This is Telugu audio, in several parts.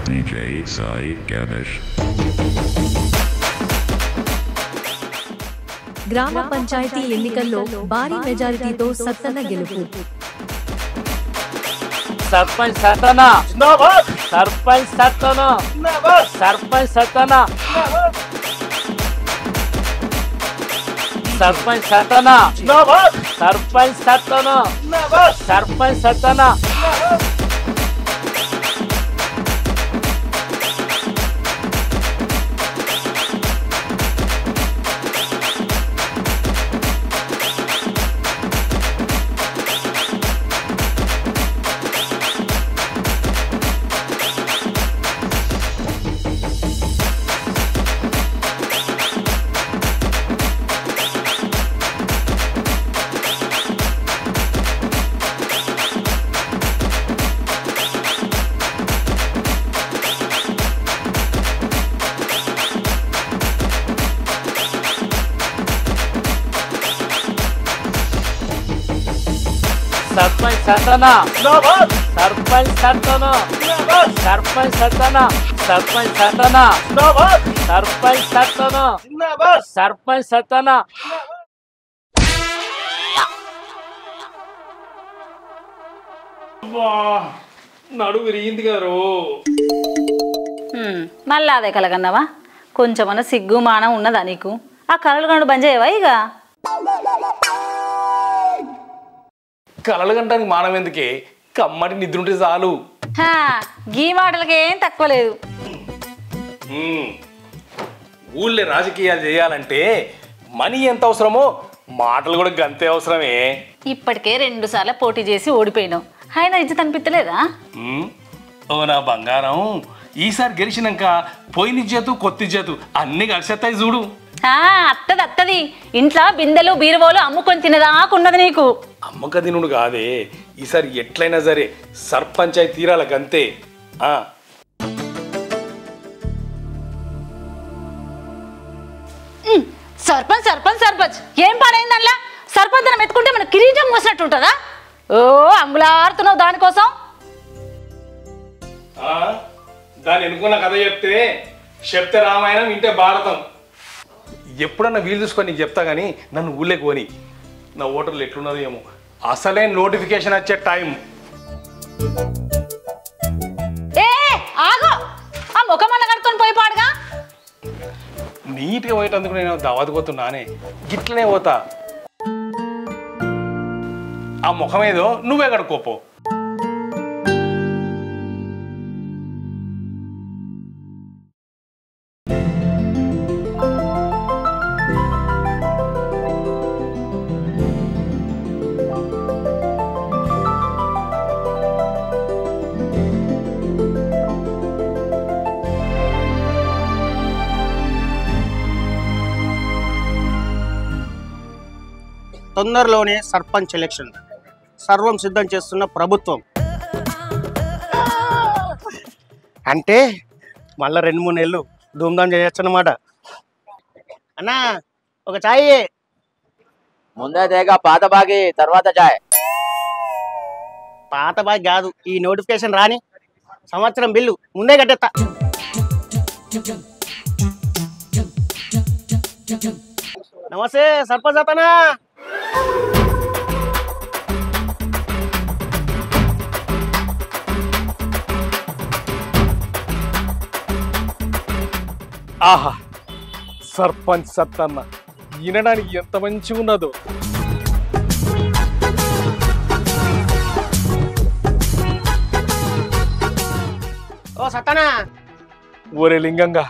DJ Sai Ganesh. గ్రామ పంచాయతీ ఎన్నికల్లో భారీ మెజారిటీతో సత్తన్న గెలుపు. సర్పంచ్ సత్తన జిందాబాద్. సర్పంచ్ సత్తన జిందాబాద్. సర్పంచ్ సత్తన సర్పంచ్ సత్తన జిందాబాద్. సర్పంచ్ సత్తన జిందాబాద్. సర్పంచ్ సత్తన సర్పంచ్ సత్తన జిందాబాద్. సర్పంచ్ సత్తన జిందాబాద్. సర్పంచ్ సత్తన సర్పంచ్ సత్తన జిందాబాద్. సర్పంచ్ సత్తన జిందాబాద్. సర్పంచ్ సత్తన నడువు విరిగింది గారు. మళ్ళీ అదే కలగన్నావా? కొంచెమన్నా సిగ్గు మానం ఉన్నదా నీకు? ఆ కలలు గండు బంద్ చేయవా ఇక? కలలు గంటానికి మానం ఎందుకే, కమ్మటి నిద్ర ఉంటే చాలు. గీ మాటలకి ఏం తక్కువ లేదు. ఊళ్ళో రాజకీయాలు చేయాలంటే మనీ ఎంత అవసరమో మాటలు కూడా గంతే అవసరమే. ఇప్పటికే 2 సార్లు పోటీ చేసి ఓడిపోయినావు, ఆయన ఇజ్జత్ అనిపించలేదా? ఓ నా బంగారం, ఈసారి గెలిచినాక పోయిన ఇజ్జతు కొత్త ఇజ్జతు అన్ని కలిసేస్తాయి చూడు. అత్తది ఇంట్లో బిందెలు బీరువాలు అమ్ముకొని తినదాకున్నది నీకు. అమ్మక తినుడు కాదే, ఈసారి ఎట్లయినా సరే సర్పంచాయి తీరాల గంతే. సర్పంచ్ సర్పంచ్ సర్పంచ్ ఏం పాడైంది అందులో? సర్పంచ్ అని మెత్తుకుంటే మన కిరీటం మోసినట్టు ఉంటుందా? ఓ అంగులాడుతున్నావు దానికోసం. దాన్ని ఎన్నుకున్న కథ చెప్తే రామాయణం వింటే భారతం. ఎప్పుడన్నా వీలు చూసుకొని నీకు చెప్తా కానీ నన్ను ఊళ్ళోకి పోని. నా ఓటర్లు ఎట్లున్నదో ఏమో, అసలే నోటిఫికేషన్ వచ్చే టైం. ఏ ఆగో, ఆ ముఖమన్న కడుకొని పోయి పాడుగా. నీట్గా పోయేటందుకు నేను దవాదుకోతున్నానే, గిట్లనే పోతా. ఆ ముఖం ఏదో నువ్వే కడుక్కోపో. తొందరలోనే సర్పంచ్ ఎలక్షన్, సర్వం సిద్ధం చేస్తున్న ప్రభుత్వం. అంటే మళ్ళా 2-3 నెలలు ధూమ్ధాం చేయొచ్చు అన్నమాట. అన్నా ఒక చాయ్. ముందే తేగా పాత బాగి తర్వాత చాయ్. పాత బాగి కాదు, ఈ నోటిఫికేషన్ రాని సంవత్సరం బిల్లు ముందే కట్టేస్తా. నమస్తే సర్పంచ్ అతనా. ఆహా, సర్పంచ్ సత్తన్న వినడానికి ఎంత మంచిగా ఉన్నదో. ఓ సత్తనా. ఒరే లింగంగా,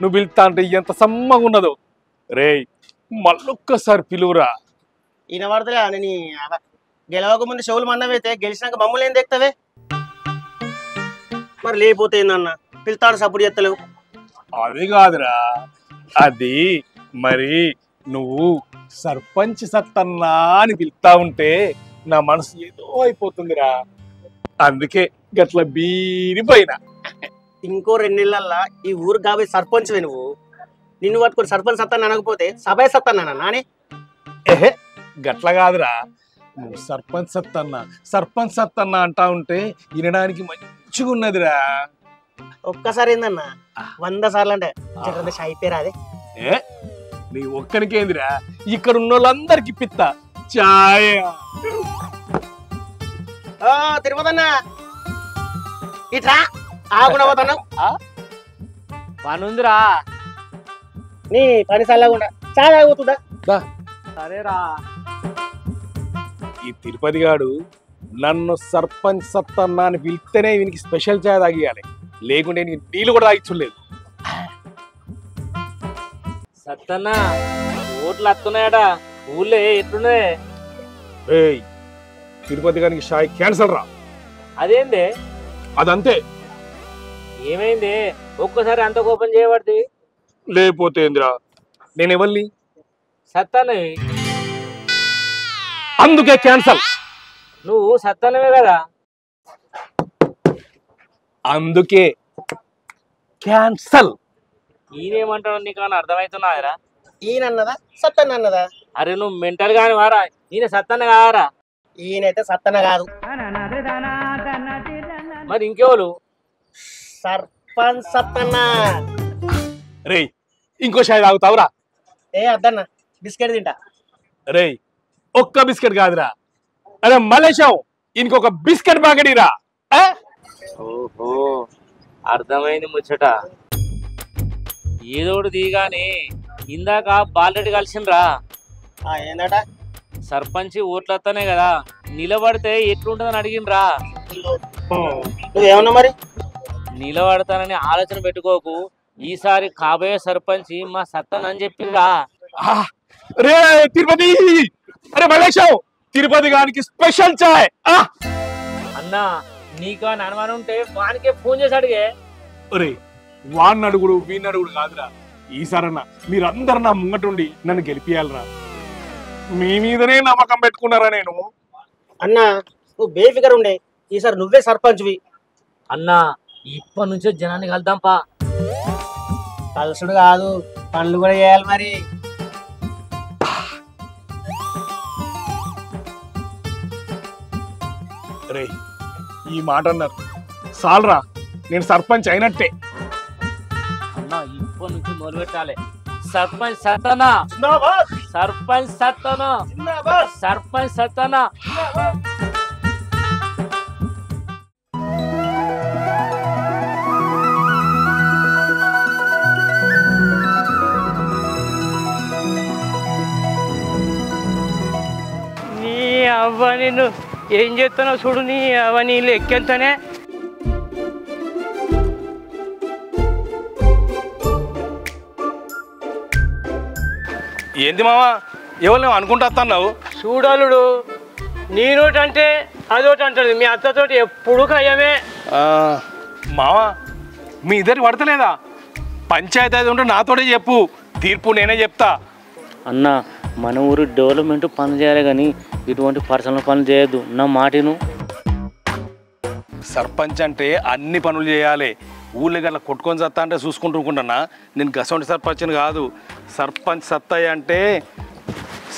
నువ్వు పిలుతా అంటే ఎంత సమ్మగా ఉన్నదో. రేయ్ మళ్ళొక్కసారి పిలువురా. ఈయన పడతలే నేను గెలవక ముందు చెవులు మన్నవైతే గెలిచినాక మమ్మల్ని ఏం తెక్తావే? మరి లేకపోతే ఏందన్న పిలుతాడు సపోర్ట్ చేస్తలేవు. అది కాదురా, అది మరి నువ్వు సర్పంచ్ సత్తన్నా అని పిలుతా ఉంటే నా మనసు ఏదో అయిపోతుందిరా. అందుకే గట్ల బీరిపోయినా. ఇంకో 2 నెలల్లో ఈ ఊరు కాబోయే సర్పంచ్ నువ్వు. నిన్ను పట్టుకుని సర్పంచ్ సత్తాన్ని అనకపోతే సభే సత్తాన్నా నాని? ఏహే గట్ల కాదురా, నువ్వు సర్పంచ్ సత్తన్నా అంటా ఉంటే వినడానికి మంచిగా ఉన్నదిరా. ఒక్కసారి ఏందన్నా 100 సార్లు అంటే జర షాయి పేరు అదే ఏ నీ ఒక్కనికేందిరా ఇక్కడ ఉన్న వాళ్ళందరికి పిత్త చాయ్. తిరుపతన్నా ఇట్రా ఆగుండా పోతాను. పనుందిరా. నీ పని చల్లకుండా చాలా ఆగుతుందా? సరేరా. ఈ తిరుపతి గాడు నన్ను సర్పంచ్ సత్తన్నా అని పిలిస్తేనే వీనికి స్పెషల్ చాయ్ తాగియాలి, లేకుంటే నీళ్ళు కూడా తాగించలేదు. సత్తన్నా ఓట్లు వస్తున్నాయట ఊళ్ళో ఎట్లున్నాయి? ఏయ్ తిరుపతి గారికి షాయ్ క్యాన్సల్ రా. అదేంది? అదంతే. ఏమైంది ఒక్కసారి అంత కోపం చేయబడి? లేకపోతే ఏందిరా, నేను ఎవరిని? సత్తన్నవి. అందుకే క్యాన్సల్. నువ్వు సత్తన్నవే కదా. అందుకే క్యాన్సల్. ఈయనేమంటావు నీకు అని అర్థమవుతున్నాయరా? ఈయన అన్నదా సత్తన్న అన్నదా? అరే నువ్వు మెంటల్ గాని వారా, ఈయన సత్తన్న కారా? ఈయనైతే సత్తన్న కాదు. మరి ఇంకెవరు? సర్పంచ్ సత్తన్న. రేయ్ ఇంకో షాయ్ తాగుతావురా? ఏ అద్దన్న బిస్కెట్ తింటా. రేయ్ ఒక్క బిస్కెట్ కాదురా, అరే మలేషం ఇంకొక బిస్కెట్ ప్యాకెట్ రా. ఓహో అర్థమైంది ముచ్చట. ఏదోడు దిగాని ఇందాక బాలరెడ్డి కలిసిండ్రా. ఏందట? సర్పంచ్ ఓట్లు వస్తానే కదా, నిలబడితే ఎట్లుంటుందని అడిగిండ్రా. నువ్వేమన్నా మరి? నిలబడతానని ఆలోచన పెట్టుకోకు, ఈసారి కాబోయే సర్పంచ్ మా సత్తన్ అని చెప్పిండ్రా. రే తిరుపతి, అరే మలేషం తిరుపతి గారికి స్పెషల్ చాయ్. అన్నా నీకు అని అనుమానం ఉంటే వానికే ఫోన్ చేసి అడిగే. ఒరే వాడిని అడుగుడు వీడిని అడుగుడు కాదురా, ఈసారన్నా మీరందరు నా ముంగటుండి నన్ను గెలిపియాలరా. మీ మీదనే నమ్మకం పెట్టుకున్నారా నేను. అన్నా నువ్వు బేఫికర్ ఉండే, ఈసారి నువ్వే సర్పంచ్వి. అన్నా ఇప్పటి నుంచే జనాన్ని కలుద్దాంపా. కలుసుడు కాదు, పనులు కూడా చేయాలి మరి. రే ఈ మాట అన్నారు సాల్రా, నేను సర్పంచ్ అయినట్టే. అన్నా ఇప్పటి నుంచి మొదలు పెట్టాలి. సర్పంచ్ సత్తనా, సర్పంచ్ సత్తనా, సర్పంచ్ సత్తనా. నీ అవ్వ నిన్ను ఏం చేస్తున్నావు చూడు. నీ అవ్వ నీళ్ళు ఎక్కేంతనే. ఏంది మావా ఎవరు అనుకుంటా వస్తున్నావు? చూడలుడు నీ నోటి అంటే అదోటి అంటాడు. మీ అత్తతోటి ఎప్పుడు కయ్యమే. మావా మీ ఇద్దరికి పడతలేదా? పంచాయతీ అది ఉంటే నాతోనే చెప్పు, తీర్పు నేనే చెప్తా. అన్నా మన ఊరు డెవలప్మెంట్ పనులు చేయాలి కానీ ఇటువంటి పర్సనల్ పనులు చేయొద్దు, నా మాటను. సర్పంచ్ అంటే అన్ని పనులు చేయాలి. ఊళ్ళో గట్లా కొట్టుకొని సత్తా అంటే చూసుకుంటున్నా. నేను గసంటి సర్పంచ్ని కాదు. సర్పంచ్ సత్తాయి అంటే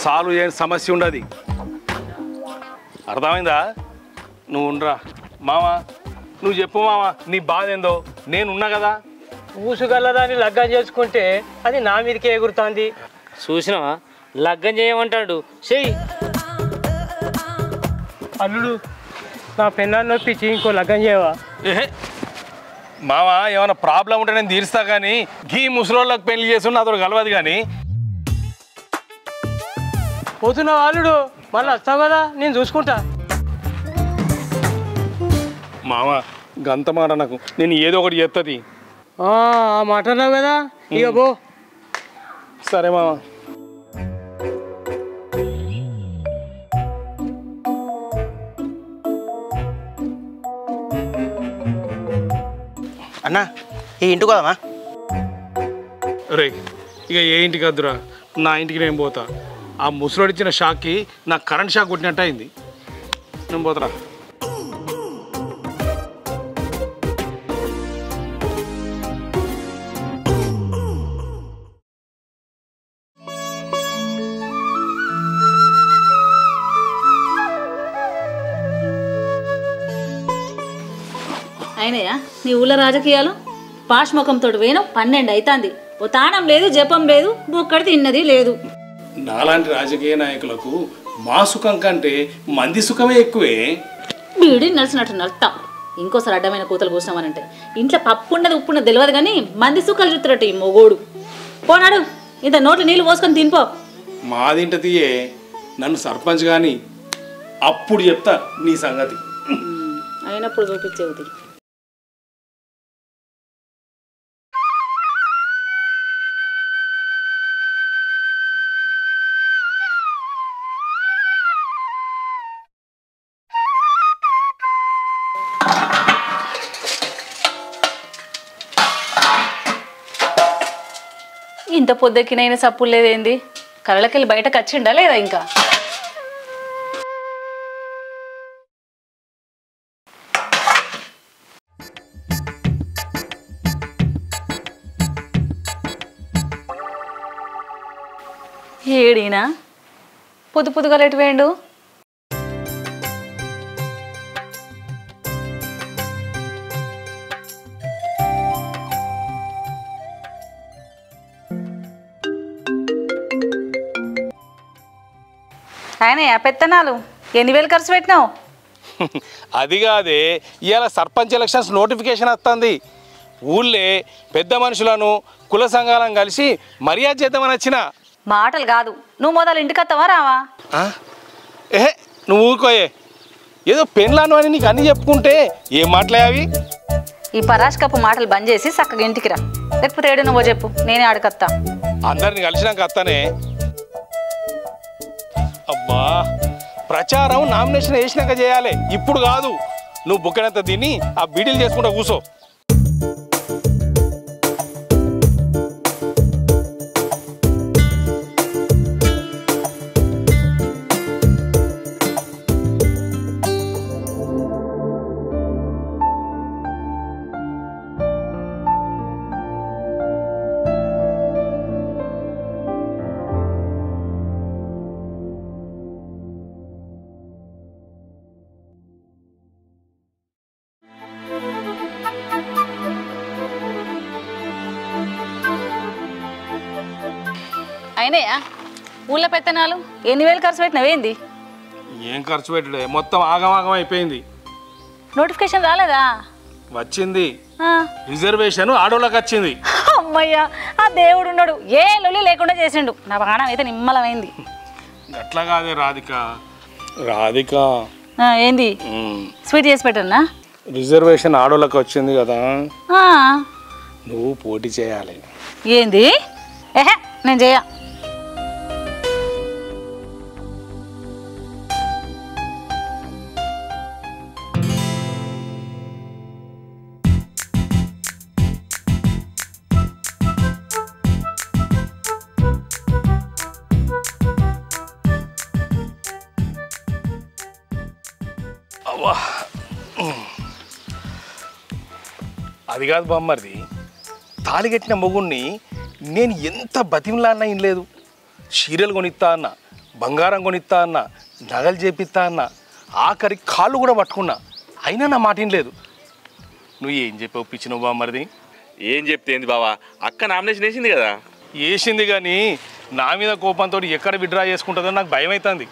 సాల్వ్ చేయని సమస్య ఉండదు. అర్థమైందా? నువ్వు ఉండరా మావా, నువ్వు చెప్పు మావా నీ బాధ ఏందో. నేనున్నా కదా. ఊసుగల్లదాన్ని లగ్గం చేసుకుంటే అది నా మీదకే ఎగురుతుంది. చూసినావా లగ్గం చేయమంటాడు, చెయ్యి. అల్లుడు నా పెన్నాన్ని నొప్పించి ఇంకో లగ్గం చేయవా? ఏహే మావా ఏమైనా ప్రాబ్లం ఉంటే నేను తీరుస్తా, కానీ గీ ముసలోళ్ళకి పెళ్లి చేసి నాతో కలవదు. కానీ పోతున్నావు అల్లుడు, మళ్ళీ వస్తావు కదా, నేను చూసుకుంటా. మావా గంత మాట నాకు, నేను ఏదో ఒకటి చేస్తుంది. ఆ మాట అన్నావు కదా, ఇక పో. సరే మావా. అన్నా ఈ ఇంటికి పోదామా? రే ఇక ఏ ఇంటికి వద్దురా, నా ఇంటికి నేను పోతా. ఆ ముసలోడు ఇచ్చిన షాక్కి నాకు కరెంట్ షాక్ కొట్టినట్టు అయింది. నేను పోతారా. అయినయా నీ ఊళ్ళో రాజకీయాలు? పాష్ముఖంతో పోయినావు 12 అవుతుంది. ఓ తానం లేదు, జపం లేదు, ఒక్కడి తిన్నది లేదు. నాలాంటి రాజకీయ నాయకులకు మా సుఖం కంటే మంది సుఖమే ఎక్కువే. బీడి నడిచినట్టు నడుతా. ఇంకోసారి అడ్డమైన కూతలు కూర్చున్నామనంటే ఇంట్లో పప్పు ఉన్నది ఉప్పు ఉన్నది తెలియదు కానీ మంది సుఖాలు చూస్తున్నట్టు ఈ మొగోడు. పోనాడు ఇంత నోట్లు నీళ్ళు పోసుకొని తినిపో. మాదింట తీయే, నన్ను సర్పంచ్ కానీ అప్పుడు చెప్తా నీ సంగతి. అయినప్పుడు చూపించేది. ఇంత పొద్దెక్కినైనా సప్పులు లేదేంది? కళ్ళకెళ్ళి బయటకు వచ్చిండా లేదా ఇంకా? ఏడీనా పొద్దుగా ఎటు వేయండు? ఆయన పెత్తనాలు 8,000 ఖర్చు పెట్టినావు. అది కాదే, ఇవాళ సర్పంచ్ ఎలక్షన్స్ నోటిఫికేషన్ వస్తుంది. ఊళ్ళే పెద్ద మనుషులను కుల సంఘాలను కలిసి మర్యాద చేద్దామని వచ్చిన. మాటలు కాదు, నువ్వు మొదలు ఇంటికి వస్తావా రావా? ఏహే నువ్వు ఊరుకోయే, ఏదో పెళ్ళాను అని నీకు అన్నీ చెప్పుకుంటే ఏం మాట్లాడావి? ఈ పరాష్ కప్పు మాటలు బంద్ చేసి చక్కగా ఇంటికి రా, లేకపోతే ఏడు నువ్వో చెప్పు, నేనే ఆడకత్తా. అందరిని కలిసినాక వస్తానే. అబ్బా, ప్రచారం నామినేషన్ వేసినాక చేయాలి, ఇప్పుడు కాదు. నువ్వు బుక్కడంత తిని ఆ బీడీలు చేసుకుంటా కూసో. అయినాయా ఊళ్ళో పెత్తనాలు? 8,000 ఖర్చు పెట్టినవేంది? ఏం ఖర్చు పెట్టడే, మొత్తం ఆగమాగం అయిపోయింది. నోటిఫికేషన్ రాలేదా? వచ్చింది, రిజర్వేషన్ ఆడోళ్ళకి వచ్చింది. అమ్మయ్యా, ఆ దేవుడు ఉన్నాడు, ఏ లొల్లి లేకుండా చేసిండు. నా ప్రాణం అయితే నిమ్మలమైంది. అట్లా కాదే రాధిక. రాధిక ఏంది? స్వీట్ చేసి పెట్టన్నా? రిజర్వేషన్ ఆడోళ్ళకి వచ్చింది కదా, నువ్వు పోటీ చేయాలి. ఏంది? ఏహే నేను చేయ. అది కాదు బామ్మర్ది, తాళి కట్టిన మొగుణ్ణి నేను ఎంత బతిమలాడినా ఏం లేదు. చీరలు కొనిస్తా అన్న, బంగారం కొనిస్తా అన్న, నగలు చేపిస్తా అన్న, ఆఖరి కాళ్ళు కూడా పట్టుకున్నా, అయినా నా మాట ఏం లేదు. నువ్వు ఏం చెప్పి ఒప్పించినావు బామ్మర్ది? ఏం చెప్తేంది బావా, అక్క నామినేషన్ వేసింది కదా. వేసింది కానీ నా మీద కోపంతో ఎక్కడ విత్డ్రా చేసుకుంటుందో నాకు భయం అవుతుంది.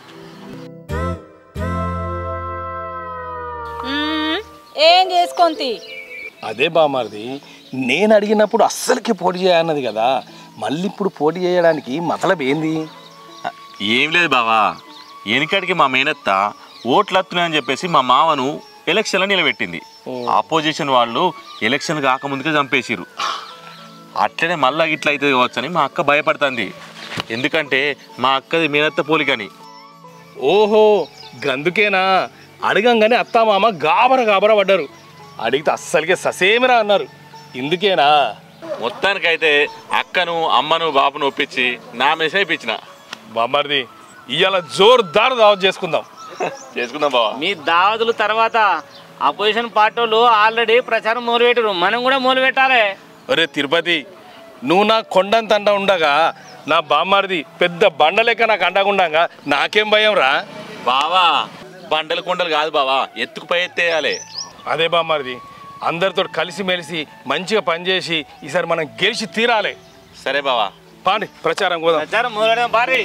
ఏం చేసుకొంతి? అదే బామ్మర్ది, నేను అడిగినప్పుడు అస్సలకి పోటీ చేయన్నది కదా, మళ్ళీ ఇప్పుడు పోటీ చేయడానికి మతలబ్ ఏంది? ఏం లేదు బావా, వెనకడికి మా మేనత్త ఓట్లు వస్తున్నాయని చెప్పేసి మా మామను ఎలక్షన్లో నిలబెట్టింది. ఆపోజిషన్ వాళ్ళు ఎలక్షన్ కాకముందుకే చంపేసిరు. అట్లనే మళ్ళా ఇట్లా అవుతుంది కావచ్చని మా అక్క భయపడుతుంది. ఎందుకంటే మా అక్కది మేనత్త పోలికని. ఓహో గందుకేనా? అడగంగానే అత్తామామ గాబర పడ్డారు. అడిగితే అస్సలకే ససేమిరా అన్నారు. ఇందుకేనా? మొత్తానికైతే అక్కను అమ్మను బాబును ఒప్పించి నామినేషన్ ఇప్పించిన. బామ్మర్ది ఇవాళ జోర్దార్ దావత్ చేసుకుందాం. చేసుకుందాం బావా. మీ దావతుల తర్వాత అపోజిషన్ పార్టీ వాళ్ళు ఆల్రెడీ ప్రచారం మొదలుపెట్టారు, మనం కూడా మొదలు పెట్టాలి. ఒరే తిరుపతి, నువ్వు నా కొండంత అండ ఉండగా నా బామ్మర్ది పెద్ద బండలేక నాకు అండగుండగా నాకేం భయం రా బావా? బండలు కొండలు కాదు బావా, ఎత్తుకు పై ఎత్తేయాలి. అదే బామ్మర్ది, అందరితో కలిసిమెలిసి మంచిగా పనిచేసి ఈసారి మనం గెలిచి తీరాలి. సరే బావా, పాండి ప్రచారం కూడా ప్రచారం మొదలెడదాం పారి.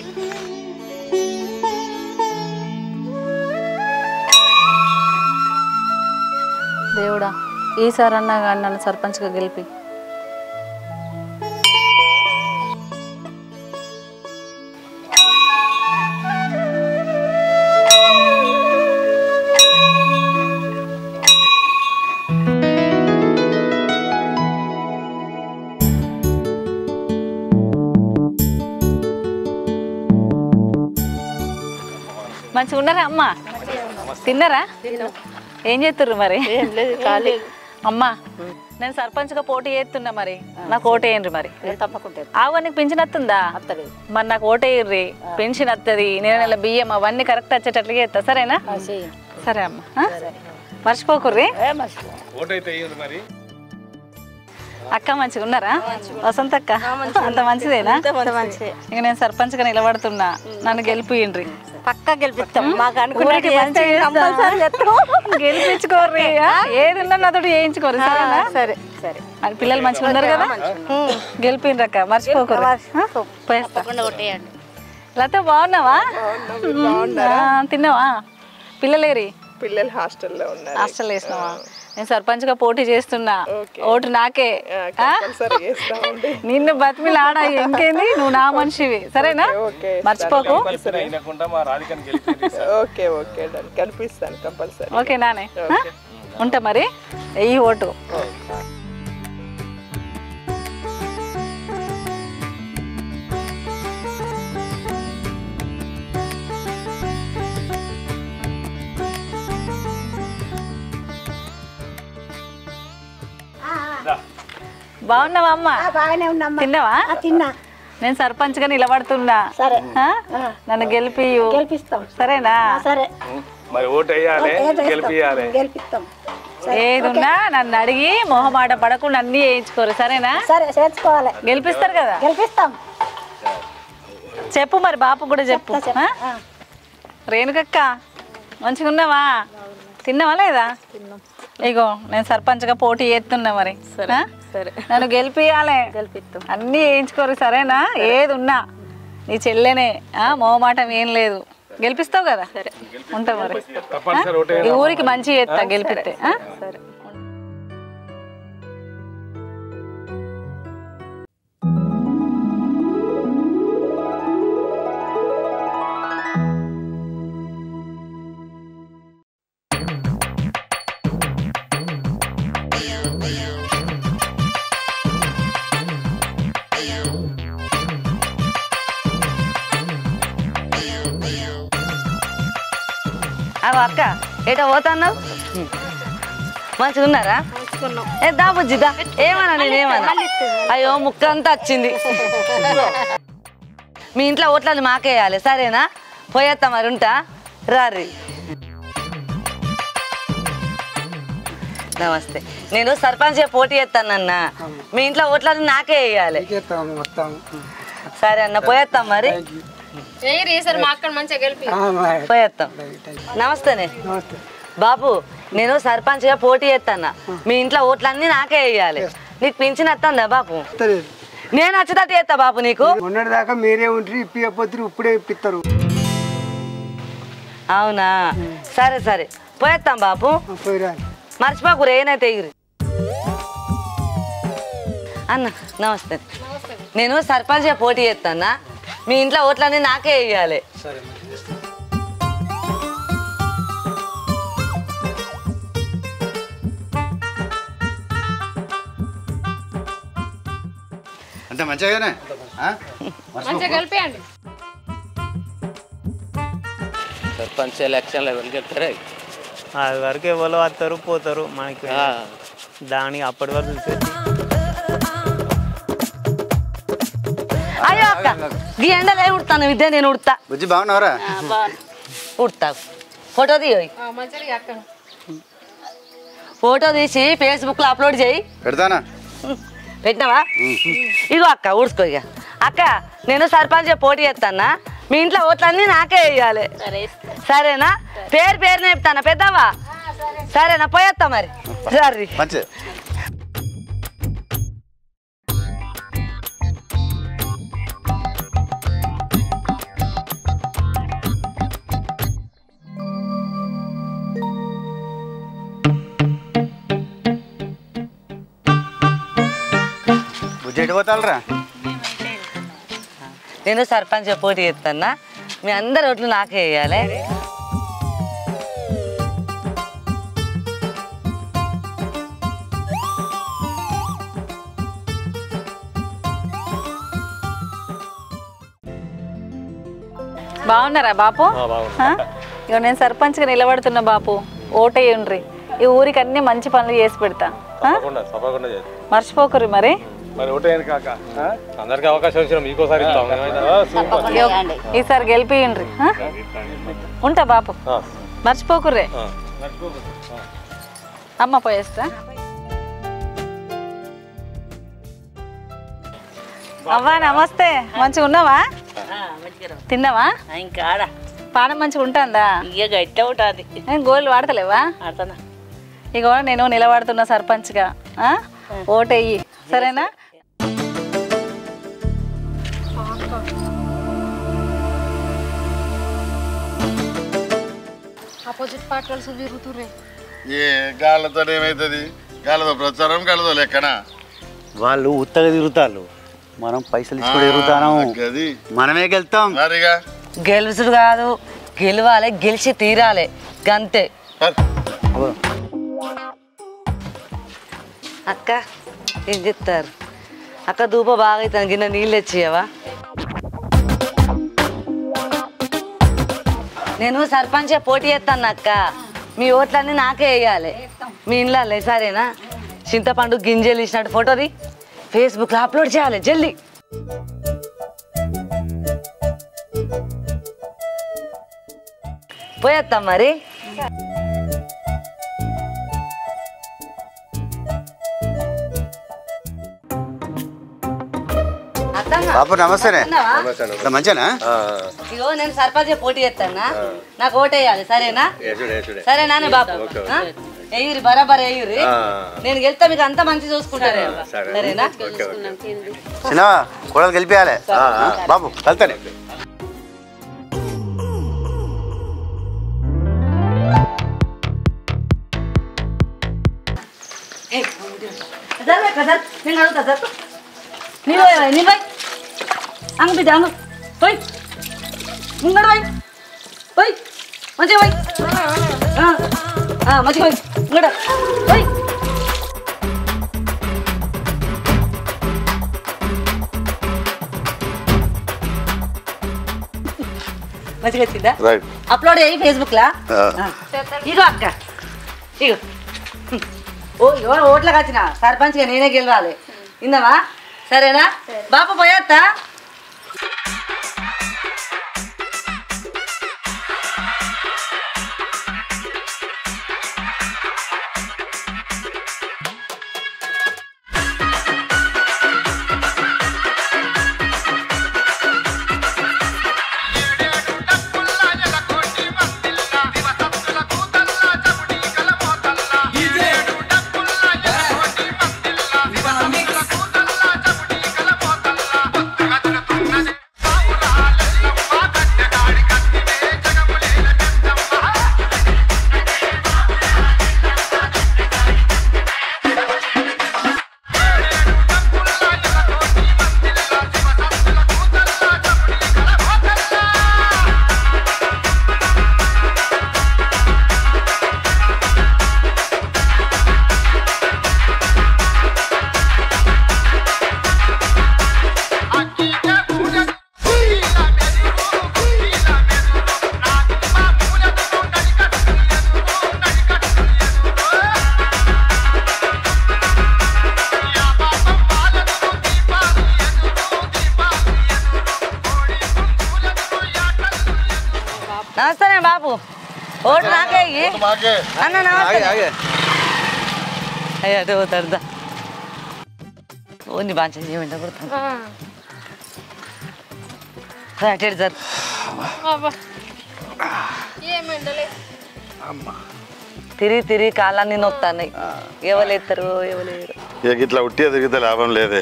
దేవుడా, ఈసారి అన్నా కానీ నన్ను సర్పంచ్గా గెలిపి. మంచిగా ఉన్నారా అమ్మ? తిన్నారా? ఏం చేస్తుర్రు మరి? అమ్మా, నేను సర్పంచ్గా పోటీ చేస్తున్నా, మరి నాకు ఓటేయండి. మరి తప్పకుండా ఆవు నీకు పెన్షన్ వస్తుందా? మరి నాకు ఓటేయ్రి, పెన్షన్ వస్తుంది, నెల బియ్యం అవన్నీ కరెక్ట్ వచ్చేటట్లుగా చేస్తా. సరేనా? సరే అమ్మ, మర్చిపోకుర్రి. మరి అక్క మంచిగా ఉన్నారా? వసంత అక్క అంత మంచిదేనా? ఇక నేను సర్పంచ్గా నిలబడుతున్నా, నన్ను గెలిపియండ్రి. పక్కా గెలిపిస్తాం. మాకు ఊరికి గెలిపించుకోర్రి, ఏది ఉన్నా నాతో చేయించుకోరు. సరేనా? సరే సరే. పిల్లలు మంచిగా ఉన్నారు కదా? గెలిపిండ్రి అక్క, మర్చిపోకూరు. లేకపోతే బాగున్నావా? తిన్నావా? పిల్లలేరి? పిల్లలు హాస్టల్లో ఉన్నారు. హాస్టల్ వేసినావా? నేను సర్పంచ్గా పోటీ చేస్తున్నా, ఓటు నాకే. నిన్ను బతిమిలు ఆడా, ఇంకేంది, నువ్వు నా మనిషివి. సరేనా? మర్చిపోకు. కల్పిస్తాను కంపల్సరీ. ఓకే నానే, ఉంటా మరి. వెయ్యి ఓటు. బాగున్నావా అమ్మ? బాగానే ఉన్నామ్మా. తిన్నావా? తిన్నా. నేను సర్పంచ్ గా నిలబడుతున్నా. సరే, నన్ను గెలిపిస్తాం. సరేనా? సరే. మరి ఓటు వేయాలి, గెలిపియాలి. గెలిపిస్తాం. ఏదున్నా నన్ను అడిగి మొహమాట పడకుండా అన్ని వేయించుకోరు. సరేనా? సరే, చేర్చుకోవాలి. గెలిపిస్తారు కదా? గెలిపిస్తాం. చెప్పు మరి, బాపు కూడా చెప్పు. రేణుకక్క మంచిగా ఉన్నావా? తిన్నావా లేదా? ఇగో నేను సర్పంచ్గా పోటీ చేస్తున్నా, మరి నన్ను గెలిపియాలి. అన్నీ వేయించుకోరు. సరేనా? ఏది ఉన్నా నీ చెల్లెనే, మొహమాటం ఏం లేదు. గెలిపిస్తావు కదా? ఉంటా మరి. ఈ ఊరికి మంచి చేస్తా గెలిపిస్తే. సరే. అక్క ఏటో పోతున్నావు? మంచిగా ఉన్నారా? ఏ దా బుజ్జి దా. ఏమన్నా నేనేమన్నా? అయ్యో ముక్క అంతా వచ్చింది. మీ ఇంట్లో ఓట్లని మాకేయాలి. సరేనా? పోయేస్తా మరి. ఉంటా. రారి. నమస్తే. నేను సర్పంచ్ పోటీ చేస్తానన్నా, మీ ఇంట్లో ఓట్లని నాకే వేయాలి. సరే అన్న, పోయేస్తాం మరి. పోయేస్తాం. నమస్తేనే బాబు, నేను సర్పంచ్గా పోటీ చేస్తానా, మీ ఇంట్లో ఓట్లన్నీ నాకే వేయాలి. నీకు పింఛన్ వస్తుందా బాబు? నేను వచ్చేటట్టు చేస్తా బాబు. నీకు మొన్నటిదాకా మీరే ఉంటారు, ఇప్పిపోతే ఇప్పుడే ఇప్పిస్తారు. అవునా? సరే సరే, పోయేస్తాం బాబు. మర్చిపోకు ఏనైతే ఎగిరి. అన్న నమస్తే. నేను సర్పంచ్గా పోటీ చేస్తానా, మీ ఇంట్లో ఓట్లన్నీ నాకే వేయాలి. అంటే మంచిగానే కలిపియండి. సర్పంచ్ ఎలక్షన్లో ఎవరు గెలుతారు? అది వరకు ఎవరు వస్తారు పోతారు మనకి, దానికి అప్పటి వరకు చూసేది. అయ్యో అక్క, ఈ ఎండలో ఏమి ఉడతాను? విద్య నేను ఉడతా. బుజ్జి బాగున్నావరా? ఉడతా. ఫోటో తీయి. ఫోటో తీసి ఫేస్బుక్లో అప్లోడ్ చేయి. పెడతానా? పెట్టినావా? ఇగో అక్క ఊడ్చుకో. ఇక అక్క, నేను సర్పంచ్ పోటీ చేస్తానా, మీ ఇంట్లో ఓట్లన్నీ నాకే వేయాలి. సరేనా? పేరు చెప్తానా పెద్దవా? సరేనా పోయేస్తా మరి సరే మంచి బుజ్జెటు పోతాలరా నేను సర్పంచ్ పోటీ చేస్తానా మీ అందరు ఓట్లు నాకే వేయాలి బాగున్నారా బాపు ఇక నేను సర్పంచ్గా నిలబడుతున్నా బాపు ఓటేయండ్రి ఈ ఊరికి అన్ని మంచి పనులు చేసి పెడతా మర్చిపోకరు మరి మరి ఓటేయండి కాక అందరికి అవకాశం ఇచ్చిన మీకోసారి ఈసారి గెలిపియండ్రి ఉంటా బాపు మర్చిపోకుర్రే అమ్మ పోయేస్తా అవ్వా నమస్తే మంచిగా ఉన్నావా తిన్నావా ఇంకా పానం మంచిగా ఉంటుందా ఇక గట్ట ఉంటుంది గోళ్ళు వాడతలేవా ఇగో నేను నిలబడుతున్నా సర్పంచ్గా ఓటెయ్యి సరేనా ఆపోజిట్ పార్టీ వాళ్ళు తిరుగుతుర్రే ఏ గాళ్ళతో ఏమవుతుంది గాళ్ళతో ప్రచారం గాళ్ళతో లెక్కన వాళ్ళు ఉత్తగా తిరుగుతారు మనం పైసలు ఇచ్చుకొని తిరుగుతాను మనమే గెలుతాం మరిగా గెలుసుడు కాదు గెలవాలి గెలిచి తీరాలి గంతే అక్క ఏం చెప్తారు అక్క ధూప బాగా అవుతుంది గిన్నె నీళ్ళు తెచ్చియవా నేను సర్పంచ్ పోటీ చేస్తాను అక్క మీ ఓట్లన్నీ నాకే వేయాలి మీ ఇంట్లో సరేనా చింతపండు గింజలు ఇచ్చినట్టు ఫోటోది ఫేస్బుక్లో అప్లోడ్ చేయాలి జల్దీ పోయేస్తాం మరి బాబు నమస్తేనే మంచినా ఇగో నేను సర్పంచ్ పోటీ చేస్తానా నాకు ఓటేయాలి సరేనా సరేనా బాబు ఎయ్యూరి బరాబర్ ఎయ్యూరి నేను గెలిస్తే మీకు అంతా మంచి చూసుకుంటారు సరేనా చిన్న కూడా గెలిపియాలి బాబు వెళ్తానే నేను అడుగుతా సార్ నీ పోయి అంగ బిడ్డ అంగు పోయి ముంగడు పోయి పోయి మంచిగా పోయి మంచిగా పోయి ముంగడ పోయి మంచిగా వచ్చిందా అప్లోడ్ చేయి ఫేస్బుక్లా ఇగో అక్క ఇగో ఓ ఇగో ఓట్లకు వచ్చిన సర్పంచ్గా నేనే గెలవాలి విన్నావా సరేనా బాబు పోయేస్తా నమస్తేనే బాబు ఓటు నాకే అన్న నమస్తే అయ్యో అదే పోతాడుదా ఓన్ని బాగా చేయమంట కొడతాను అటేడు సార్ తిరిగి కాళ్ళన్నీ నొత్తాయి. ఎవరు ఎవరు ఇక ఇట్లా ఉట్టిగా తిరిగితే లాభం లేదే.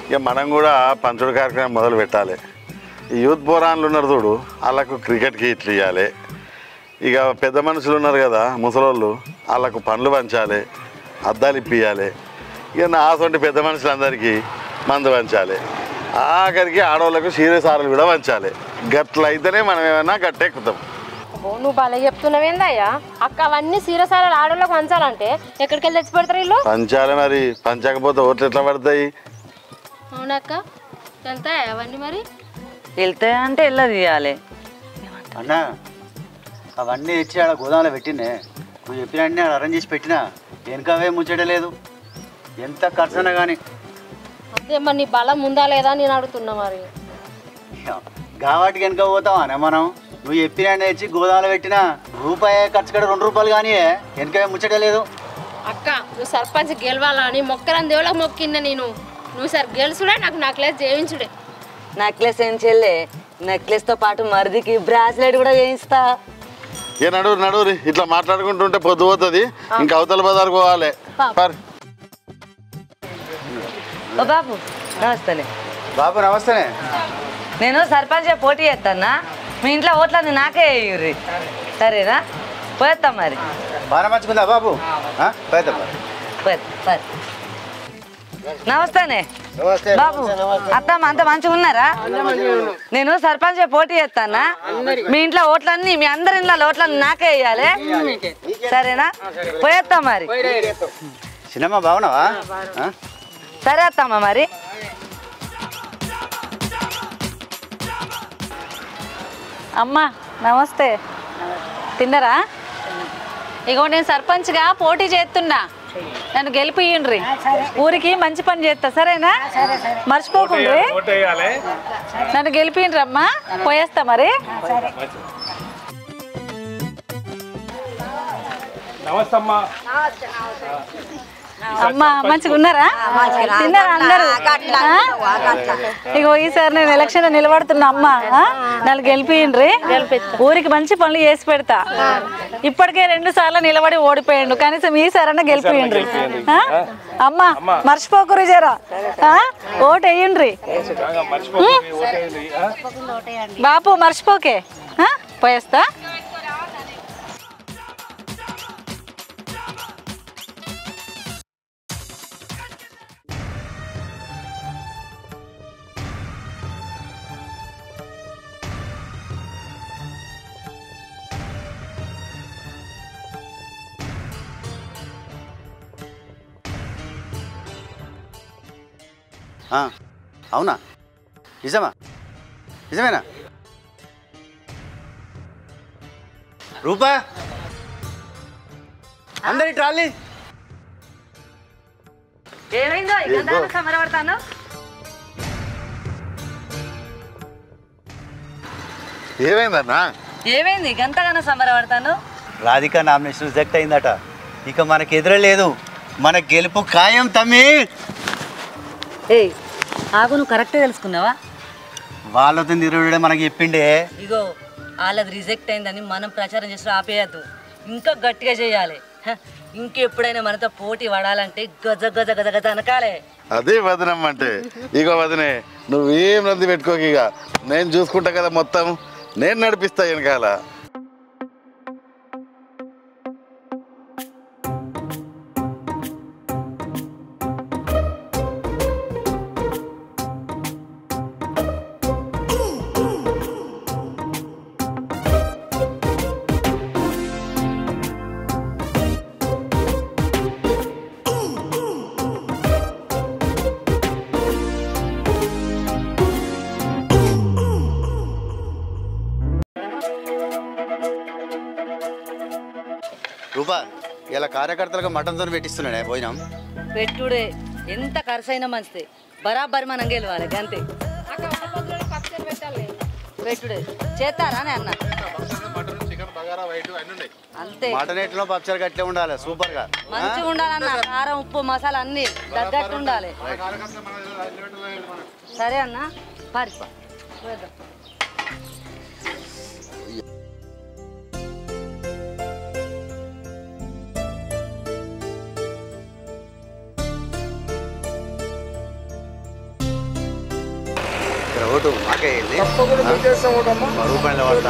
ఇక మనం కూడా పంచుడు కార్యక్రమం మొదలు పెట్టాలి. ఈ యూత్ పోరాన్లు ఉన్నారు చూడు, వాళ్ళకు క్రికెట్కి ఇట్లు ఇవ్వాలి. ఇక పెద్ద మనుషులు ఉన్నారు కదా ముసలోళ్ళు, వాళ్ళకు పండ్లు పంచాలి, అద్దాలు ఇప్పియాలి. ఇక నా ఆసంటి పెద్ద మనుషులందరికీ మందు పంచాలి. ఆఖరికి ఆడవాళ్ళకు సీరియసారులు కూడా పంచాలి. గట్ల అయితేనే మనం ఏమైనా గట్టెక్కుతాం. నువ్వు భలే చెప్తున్నావేందయ్యా అక్క? అవన్నీ సీరసారాలు ఆడోళ్ళకి పంచాలంటే ఎక్కడికి వెళ్ళి తెచ్చి పెడతారు వీళ్ళు? పంచాలి మరి, పంచకపోతే ఓట్లు ఎట్లా పడతాయి? అవునక్క, వెళ్తాయా అవన్నీ? మరి వెళ్తాయి అంటే వెళ్ళదు ఇవ్వాలి అన్న. అవన్నీ తెచ్చి ఆడ గోదాంలో పెట్టినే, నువ్వు చెప్పినన్నీ ఆడ అరేంజ్ చేసి పెట్టినా వెనకవే ముచ్చటలేదు. ఎంత ఖర్చు అయినా కానీ అదే మరి నీ బలం ఉందా లేదా నేను అడుగుతున్నా. మరి గావాటికి వెనక పోతామా మనం? నువ్వు చెప్పినన్నీ తెచ్చి గోదాంలో పెట్టినా రూపాయి ఖర్చు కూడా 2 రూపాయలు కానీ వెనకవే ముచ్చటలేదు. అక్క నువ్వు సర్పంచ్ గెలవాలని మొక్కరని దేవుళ్ళకి మొక్కిందా నేను. నువ్వు సార్ గెలుచుడే, నాకు నెక్లెస్ చేయించుడే. నెక్లెస్ ఏం చెల్లే, నెక్లెస్తో పాటు మరిదికి బ్రాస్లెట్ కూడా చేయిస్తా. ఏ నడువురి ఇట్లా మాట్లాడుకుంటుంటే పొద్దు పోతుంది. ఇంకా అవతల బజార్ పోవాలి. ఓ బాబు నమస్తేనే. బాబు నమస్తేనే. నేను సర్పంచ్ పోటీ చేస్తానా, మీ ఇంట్లో ఓట్లన్నీ నాకే వేయుర్రి, సరేనా? పోయేస్తాం మరి. బాగా మంచుకుందా బాబు? నమస్తేనే బాబు. అత్తమ్మ అంత మంచిగా ఉన్నారా? నేను సర్పంచ్ పోటీ చేస్తానా, మీ ఇంట్లో ఓట్లన్నీ, మీ అందరి ఇంట్లో ఓట్లన్నీ నాకే వేయాలి, సరేనా? పోయేస్తాం మరి. చిన్నమ్మ బాగున్నావా? సరే అత్తమ్మ మరి. అమ్మా నమస్తే, తిన్నరా? ఇగో నేను సర్పంచ్గా పోటీ చేస్తున్నా, నన్ను గెలిపియ్యండ్రి. ఊరికి మంచి పని చేస్తా, సరేనా? మర్చిపోకుండ్రి, నన్ను గెలిపియండ్రి అమ్మా. పోయేస్తా మరి. నమస్తే అమ్మా. అమ్మా మంచిగా ఉన్నారా? తిన్నారా అందరూ? ఇగో ఈసారి నేను ఎలక్షన్ నిలబడుతున్నా అమ్మా, నన్ను గెలిపియండ్రి. ఊరికి మంచి పనులు చేసి పెడతా. ఇప్పటికే 2 సార్లు నిలబడి ఓడిపోయిండు, కనీసం ఈసారన్నా గెలిపియండ్రి. అమ్మా మర్చిపోకురి జరా, ఓటు వేయండ్రి బాపు, మర్చిపోకే. పోయేస్తా. అవునా? నిజమేనా? రూపా అందరి ట్రాలీ ఏమైందో ఇక సమరపడతాను. ఏమైందన్నా? ఏమైంది గంతగానో సమరపడతాను? రాధిక నామినేషన్ రిజెక్ట్ అయిందట. ఇక మనకి ఎదురే లేదు, మన గెలుపు ఖాయం తమ్మి. ఏయ్ ఆగు, నువ్వు కరెక్టే తెలుసుకున్నావా? వాళ్ళతో నిరుడే మనకి చెప్పిండే. ఇగో వాళ్ళది రిజెక్ట్ అయిందని మనం ప్రచారం చేసి ఆపేయద్దు, ఇంకా గట్టిగా చేయాలి. ఇంకెప్పుడైనా మనతో పోటీ పడాలంటే గజ గజ గజ గజ అనకాలే. అదే వదనమ్మ అంటే. ఇగో వదినే, నువ్వేం రంది పెట్టుకోక, ఇక నేను చూసుకుంటా కదా, మొత్తం నేను నడిపిస్తా వెనకాల. రూపా ఇలా కార్యకర్తలకు మటన్తో పెట్టిస్తున్నాడే భోజనం. పెట్టుడే ఎంత ఖర్చు అయినా మంచిది, బరాబరి మనం గెలవాలి అంతే. పెట్టుడే చేస్తారా అన్న? అంతే. మటన్ ఎట్లో పచ్చడి గట్లే ఉండాలి, సూపర్ గా మంచిగా ఉండాలన్న. కారం ఉప్పు మసాలా అన్ని తగ్గట్టు ఉండాలి. సరే అన్న మరి. ఓటు మాకే వెళ్ళి రూపాయలు పడతా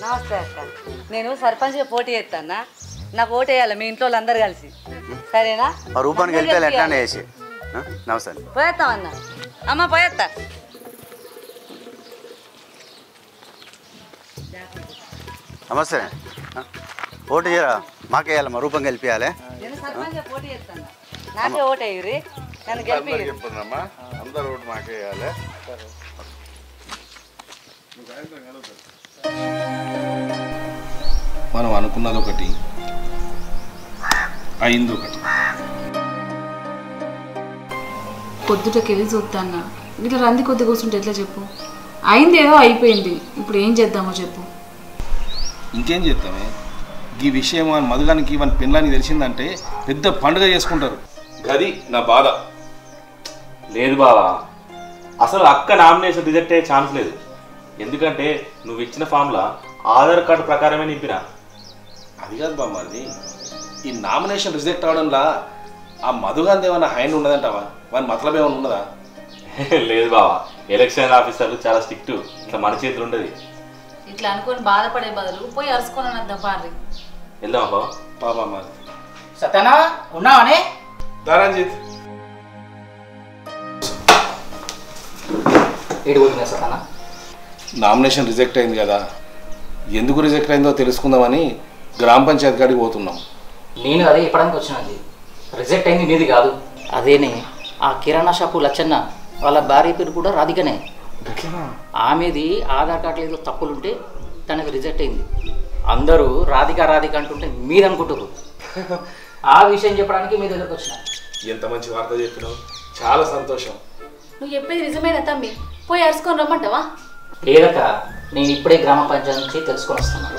నమస్తే అక్క. నేను సర్పంచ్గా పోటీ చేస్తానా, నాకు ఓటు వేయాలి మీ ఇంట్లో వాళ్ళందరూ కలిసి, సరేనా? మా రూపానికి వెళ్ళిపోయాలి ఎట్లానే వేసి. నమస్తే పోయేస్తాం అన్న. అమ్మ పోయేస్తా. నమస్తే. ఓటు చేయరా మాకే వేయాలి, మా రూపం గెలిపియాలి. నేను సర్పంచ్గా పోటీ చేస్తాను, నాకే ఓటు వేయరి, నన్ను గెలిపి. అందరూ ఓటు మాకే వేయాలి. మనం అనుకున్నది ఒకటి, అయింది ఒకటి. పొద్దుటకెళ్ళి చూస్తాన్నా, ఇట్లా రంది కొద్ది కూర్చుంటే ఎట్లా చెప్పు? అయింది ఏదో అయిపోయింది, ఇప్పుడు ఏం చేద్దామో చెప్పు. ఇంకేం చేద్దామే, ఈ విషయం మధుగానికి ఇవన్నీ పెళ్ళని తెలిసిందంటే పెద్ద పండుగ చేసుకుంటారు. గది నా బాధ. లేదు బావా, అసలు అక్క నామినేషన్ రిజెక్ట్ అయ్యే ఛాన్స్ లేదు. ఎందుకంటే నువ్వు ఇచ్చిన ఫామ్లా ఆధార్ కార్డు ప్రకారమే నింపినా. అది కాదు బామ్మది, ఈ నామినేషన్ రిజెక్ట్ అవడంలా ఆ మధుగాంధీ ఏమన్నా హ్యాండ్ ఉన్నదంటావా? వాని మతలబ్ ఏమైనా ఉన్నదా? లేదు బావా, ఎలక్షన్ ఆఫీసర్లు చాలా స్ట్రిక్ట్, ఇట్లా మన చేతులు ఉండదు. ఇట్లా అనుకొని బాధపడే బదులు పోయి అరుచుకొని వద్దాం పార్రి. వెళ్దామా బావా? పాపా సత్యనా ఉన్నావని దారంజిత్ ఏడుగుతున్నా సత్యనా. నామినేషన్ రిజెక్ట్ అయింది కదా, ఎందుకు రిజెక్ట్ అయిందో తెలుసుకుందామని గ్రామ పంచాయతీ కాడికి పోతున్నాం. నేను అదే ఇప్పడానికి వచ్చినది. రిజెక్ట్ అయింది నీది కాదు, అదేనే ఆ కిరాణా షాపు లచ్చన్న వాళ్ళ భార్య పేరు కూడా రాధికనే. ఆమెది ఆధార్ కార్డులో ఏదో తప్పులుంటే తనకు రిజెక్ట్ అయింది. అందరూ రాధిక రాధిక అంటుంటే మీరు అనుకుంటారు. ఆ విషయం చెప్పడానికి మీ దగ్గరకు వచ్చిన. ఎంత మంచి వార్త చెప్పినావు, చాలా సంతోషం. నువ్వు చెప్పేది నిజమేనా తమ్మి? పోయి అరుచుకొని రమ్మంటావా? లేదక, నేను ఇప్పుడే గ్రామ పంచాయతీ నుంచి తెలుసుకొని వస్తున్నాను.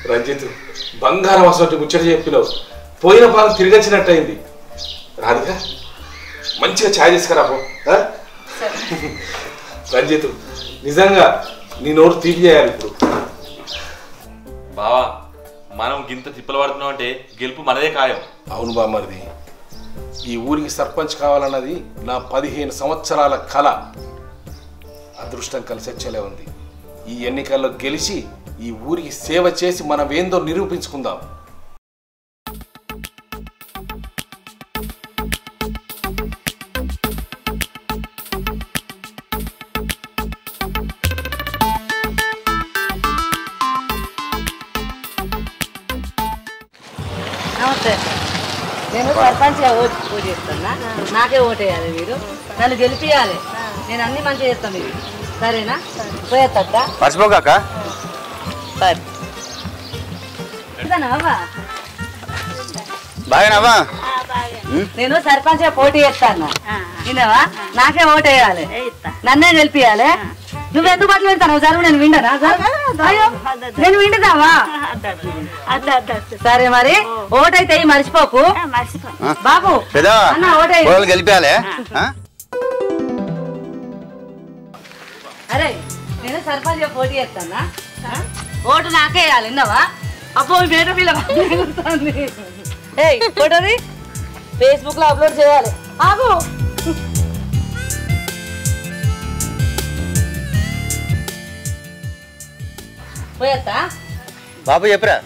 రంజిత్, బంగారం అసలు ముచ్చట చెప్పినావు, పోయిన పాలు తిరిగొచ్చినట్టు అయింది. రాధిక మంచిగా ఛాయ్ తీసుకురాపో. రంజిత్, నిజంగా నీ నోరు తీపి చేయాలి ఇప్పుడు. బావా, మనం గింత తిప్పలు పడుతున్నాం అంటే గెలుపు మనదే ఖాయం. అవును బామ్మరిది, ఈ ఊరికి సర్పంచ్ కావాలన్నది నా 15 సంవత్సరాల కళ. అదృష్టం కలిసి వచ్చేలే ఉంది. ఈ ఎన్నికల్లో గెలిచి ఈ ఊరికి సేవ చేసి మనం ఏందో నిరూపించుకుందాం. నమస్తే. నేను సర్పంచ్గా ఓటు చేస్తున్నా, నాకే ఓటు వేయాలి, మీరు నన్ను గెలిపియాలి. నేను అన్ని మంచిగా చేస్తాను మీరు, సరేనా? పోయేస్తా. మర్చిపోకాక సరే. ఇదనవ్వా బాగానవ్వా? నేను సర్పంచ్గా పోటీ చేస్తాను, విన్నావా? నాకే ఓటు వేయాలి, నన్నే గెలిపియాలి. నువ్వెందుకు బట్టలు పెడతావు? జరుగు, నేను విండనా? నేను వింటున్నావా? సరే మరి, ఓటైతే మర్చిపోకు బాబు. ఓటు గెలిపాలి. అరే, నేను సర్పంచ్గా పోటీ చేస్తానా, ఓటు నాకే వేయాలి, విన్నావా? అబ్బో మేడ పిల్ల ఫోటోది ఫేస్బుక్ లో అప్లోడ్ చేయాలి. ఆగు. పోయేస్తా. బాబు చెప్పరా?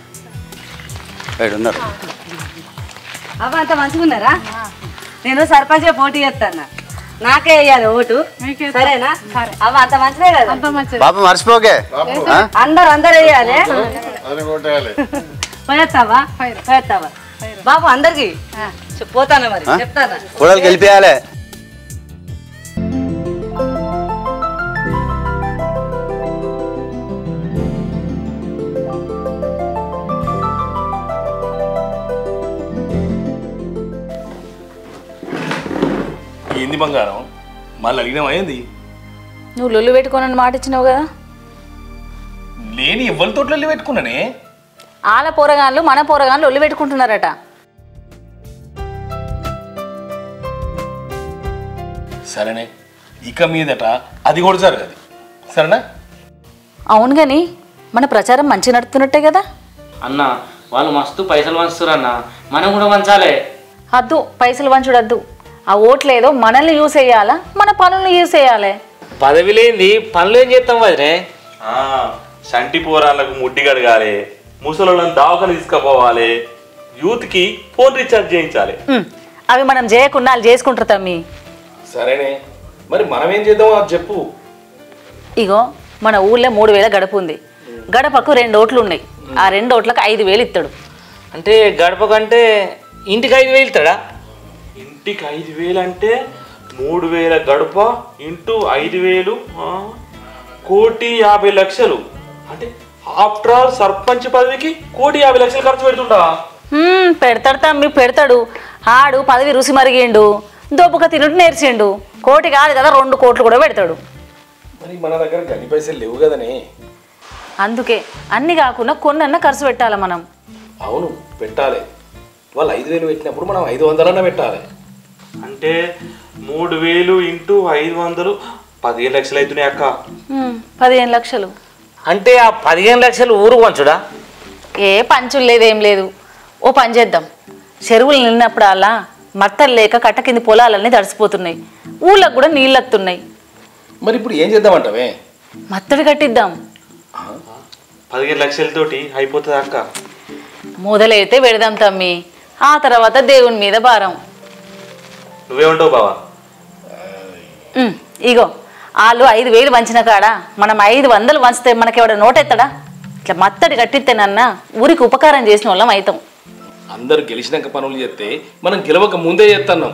ఉన్నారు. అవ్వ అంత మంచిగా ఉన్నారా? నేను సర్పంచ్గా పోటీ చేస్తాను, నాకే వేయాలి ఓటు, సరేనా? అవ్వ అంత మంచిదే కదా? బాబు మర్చిపోకే, అందరు వేయాలి. పోయేస్తావా? పోయేస్తావా బాబు? అందరికి పోతాను మరి, చెప్తాను. కూడలు గెలిపియాలి. ఏంది బంగారం, మళ్ళీ అడిగినామా ఏంది? నువ్వు లొల్లు పెట్టుకోనని మాట ఇచ్చినావు కదా. లేని ఎవరితో లొల్లి పెట్టుకున్నానే? వాళ్ళ పోరగాళ్ళు మన పోరగాళ్ళు ఒళ్ళు పెట్టుకుంటున్నారట. సరేనే, ఇక మీదట అది కూడా జరగదు, సరేనా? అవును కానీ మన ప్రచారం మంచి నడుతున్నట్టే కదా అన్న. వాళ్ళు మస్తు పైసలు వంచుతారు అన్న, మనం కూడా వంచాలే. అద్దు పైసలు వంచుడద్దు. ఆ ఓట్లేదో మనల్ని యూస్ చేయాలా, మన పనులను యూస్ చేయాలి. పదవి లేనిది పనులు ఏం చేస్తాం వదిలే? సంటి పోరాళ్ళకు ముడ్డి కడగాలి, ముసలోళ్ళని దావకలు తీసుకుపోవాలి, యూత్కి ఫోన్ రీఛార్జ్ చేయించాలి. అవి మనం చేయకుండా వాళ్ళు చేసుకుంటారు తమ్మి. సరేనే, మరి మనం ఏం చేద్దాం అది చెప్పు. ఇగో మన ఊళ్ళో 3000 గడప ఉంది. గడపకు 2 ఓట్లు ఉన్నాయి. ఆ 2 ఓట్లకు 5000 ఇస్తాడు. అంటే గడప కంటే ఇంటికి 5000 ఇస్తాడా? ఇంటికి 5000 అంటే 3000 గడప ఇంటూ 5000 1,50,00,000. అంటే ఆఫ్టర్ ఆల్ సర్పంచ్ పదవికి 1,50,00,000 ఖర్చు పెడుతుంటా? పెడతాడు తమ్మి, పెడతాడు. ఆడు పదవి రుచి మరిగిండు, దోపుక తినుడు నేర్చిండు. 1 కాదు కదా 2 కోట్లు కూడా పెడతాడు. మరి మన దగ్గర గని పైసలు లేవు కదనే. అందుకే అన్ని కాకుండా కొన్నన్నా ఖర్చు పెట్టాలి మనం. అవును పెట్టాలి. వాళ్ళు 5000 పెట్టినప్పుడు మనం 500 పెట్టాలి. అంటే 3000 ఇంటూ 500 15 లక్షలు అవుతున్నాయి అక్క. 15 లక్షలు అంటే ఆ 15 లక్షలు ఊరు పంచుడా? ఏ పంచులు లేదేం లేదు. ఓ పని చేద్దాం, చెరువులు నిన్నప్పుడు అలా మత్తలు లేక కట్ట కింది పొలాలన్నీ తడిసిపోతున్నాయి, ఊళ్ళకు కూడా నీళ్ళు వస్తున్నాయి. మరి ఇప్పుడు ఏం చేద్దామంటావే? మత్తడి కట్టిద్దాం. 15 లక్షలతోటి అయిపోతుంది అక్క. మొదలైతే పెడదాం తమ్మి, ఆ తర్వాత దేవుని మీద భారం. నువ్వేమంటావు బావా? ఇగో వాళ్ళు 5000 వంచిన కాడ మనం 500 వంచితే మనకెవడ నోటెత్తడా? ఇట్లా మత్తడి కట్టిస్తేనన్నా ఊరికి ఉపకారం చేసిన వాళ్ళం అవుతాం. అందరు గెలిచినాక పనులు చేస్తే మనం గెలవక ముందే చేస్తున్నాం.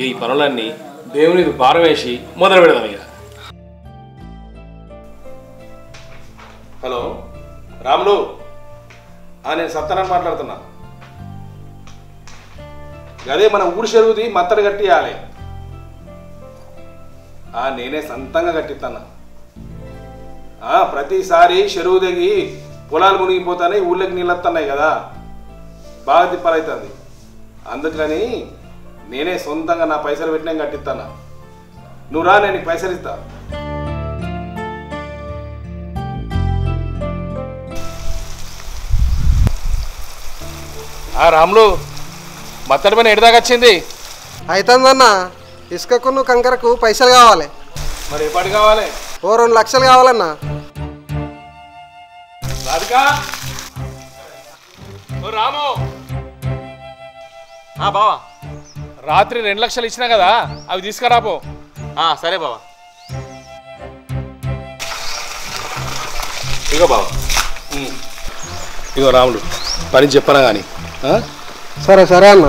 ఈ పనులన్నీ దేవుని భారం వేసి మొదలు పెడదాం ఇక. హలో రాములు, నేను సత్యనారాయణ మాట్లాడుతున్నా. అదే మన ఊరు చెరువుది మత్తడి కట్టియాలి. నేనే సొంతంగా కట్టిస్తాను. ప్రతిసారి చెరువు దిగి పొలాలు మునిగిపోతాయి, ఊళ్ళకి నీళ్ళు వస్తున్నాయి కదా, బాగా తిప్పాలవుతుంది. అందుకని నేనే సొంతంగా నా పైసలు పెట్టినా కట్టిస్తాను. నువ్వు రా, నేను నీకు పైసలు ఇస్తా. రాములు, మత్తడి పని ఎడదాకా వచ్చింది? అవుతుందన్న, ఇసుకకు కంకరకు పైసలు కావాలి. మరి ఎప్పటి కావాలి? ఓ 2 లక్షలు కావాలన్నా. రాధికా, రాము బావా, రాత్రి 2 లక్షలు ఇచ్చినా కదా, అవి తీసుకురాపో. సరే బావా. ఇగో బావా. ఇగో రాముడు, పని చెప్పనా కానీ. సరే సరే అన్న.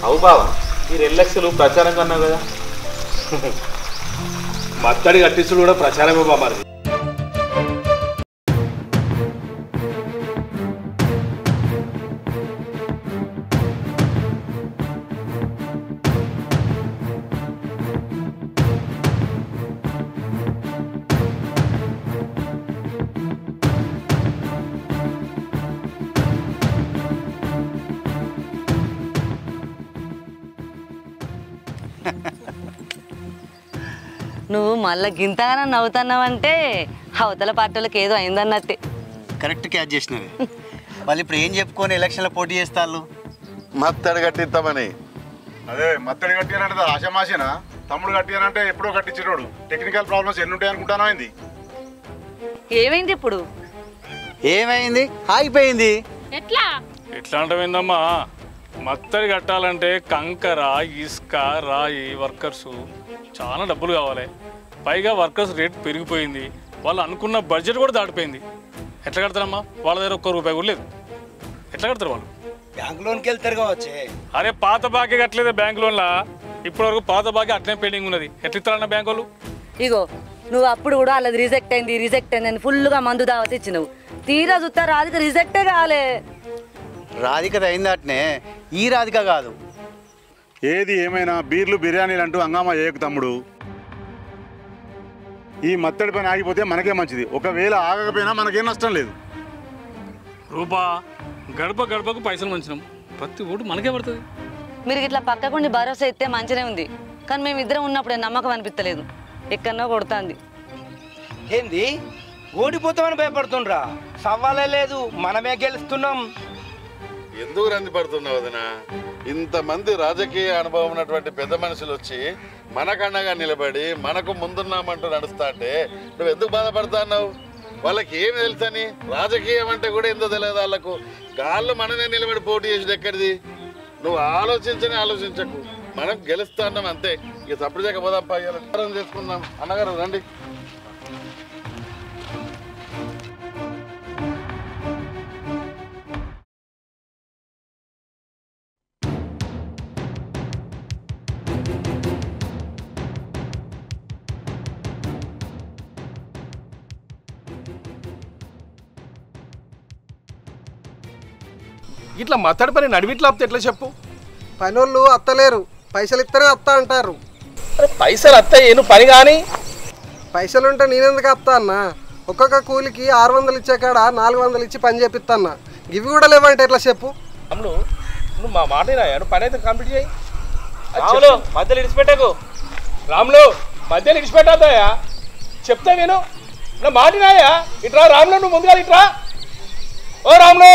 అవు బావా, ఈ 2 లక్షలు ప్రచారం కన్నావు కదా. మత్తడి కట్టించుడు కూడా ప్రచారమే బా. మరి నువ్వు మళ్ళీ గింతగానే నవ్వుతున్నావంటే అవతల పార్టీలకు ఏదో అయిందన్నట్టే. కరెక్ట్ క్యాచ్ చేసినవి. వాళ్ళు ఇప్పుడు ఏం చెప్పుకొని ఎలక్షన్లో పోటీ చేస్తారు? మత్తడి కట్టిస్తామని. అదే మత్తడి కట్టియాలంటే ఆశమాషేనా? తమ్ముడు కట్టియాలంటే ఎప్పుడో కట్టించేటోడు. టెక్నికల్ ప్రాబ్లమ్స్ ఎన్ని ఉంటాయి అనుకుంటానో. అయింది ఏమైంది ఇప్పుడు? ఏమైంది? ఆగిపోయింది. ఎట్లా ఎట్లా అంటమైందమ్మా? మత్తడి కట్టాలంటే కంకర, ఇసుక, రాయి, వర్కర్సు చాలా డబ్బులు కావాలి. పైగా వర్కర్స్ రేట్ పెరిగిపోయింది. వాళ్ళు అనుకున్న బడ్జెట్ కూడా దాటిపోయింది. ఎట్లా కడతారమ్మా? వాళ్ళ దగ్గర ₹1 కూడా లేదు. ఎట్లా కడతారు వాళ్ళు? బ్యాంక్ లోన్కి వెళ్తారు కావచ్చే. అరే పాత బాకీ కట్టలేదు బ్యాంక్ లోన్లా. ఇప్పటి వరకు పాత బాకీ అట్లనే పెండింగ్ ఉన్నది. ఎట్లా ఇస్తారన్న బ్యాంక్ వాళ్ళు? ఇగో నువ్వు అప్పుడు కూడా వాళ్ళది రిజెక్ట్ అయింది అని ఫుల్గా మందు దావతి ఇచ్చినావు. తీరా చూస్తా రాధిక రిజెక్టే కాలే. రాధిక అయింది అట్నే, ఈ రాధిక కాదు. ఏది ఏమైనా బీర్లు బిర్యానీలు అంటూ హంగామా చేయకు తమ్ముడు. ఈ మత్తడి పని ఆగిపోతే మనకే మంచిది. ఒకవేళ ఆగకపోయినా మనకేం నష్టం లేదు. రూపా గడప గడపకు పైసలు మంచినాం, ప్రతి ఓటు మనకే పడుతుంది. మీరు ఇట్లా పక్కకుండి భరోసా ఇస్తే మంచిగా ఉంది, కానీ మేమిద్దరం ఉన్నప్పుడే నమ్మకం అనిపించలేదు. ఎక్కడనో కొడుతుంది. ఏంది ఓడిపోతామని భయపడుతుండ్రా? సవాలే లేదు, మనమే గెలుస్తున్నాం. ఎందుకు రంది పడుతున్నావు వదినా? ఇంతమంది రాజకీయ అనుభవం ఉన్నటువంటి పెద్ద మనుషులు వచ్చి మనకన్నగా నిలబడి మనకు ముందున్నామంటూ నడుస్తా అంటే నువ్వు ఎందుకు బాధపడుతున్నావు? వాళ్ళకి ఏమి తెలుసని? రాజకీయం అంటే కూడా ఎంతో తెలియదు వాళ్ళకు. గాళ్ళు మననే నిలబడి పోటీ చేసేది ఎక్కడిది? నువ్వు ఆలోచించకు, మనం గెలుస్తున్నాం అంతే. ఇక తప్పుడు చేయకపోదాం, పయ్యాలి చేసుకుందాం. అన్నగారు రండి. ఇట్లా మత్తడి పని నడివిట్లా ఆపితే ఎట్లా చెప్పు? పనోళ్ళు అత్తలేరు, పైసలు ఇస్తేనే అత్త అంటారు. పైసలు అత్తాయి, నువ్వు పని కానీ. పైసలు ఉంటే నేనెందుకు అత్తా అన్న? ఒక్కొక్క కూలికి 600 ఇచ్చే కాడ 400 ఇచ్చి పని చేపిస్తా అన్న. ఇవి కూడా లేవంటే ఎట్లా చెప్పు? అమ్ములు నువ్వు మా మాట నువ్వు పని అయితే కంప్లీట్ చేయి. రాములు మధ్యలో ఇడిచిపెట్టకు. రాములు మధ్యలో ఇడిచిపెట్టాదయా, చెప్తా నేను. నా మాటినాయా? ఇట్రా రాములు, నువ్వు ముందుగా ఇట్రా. ఓ రాములు,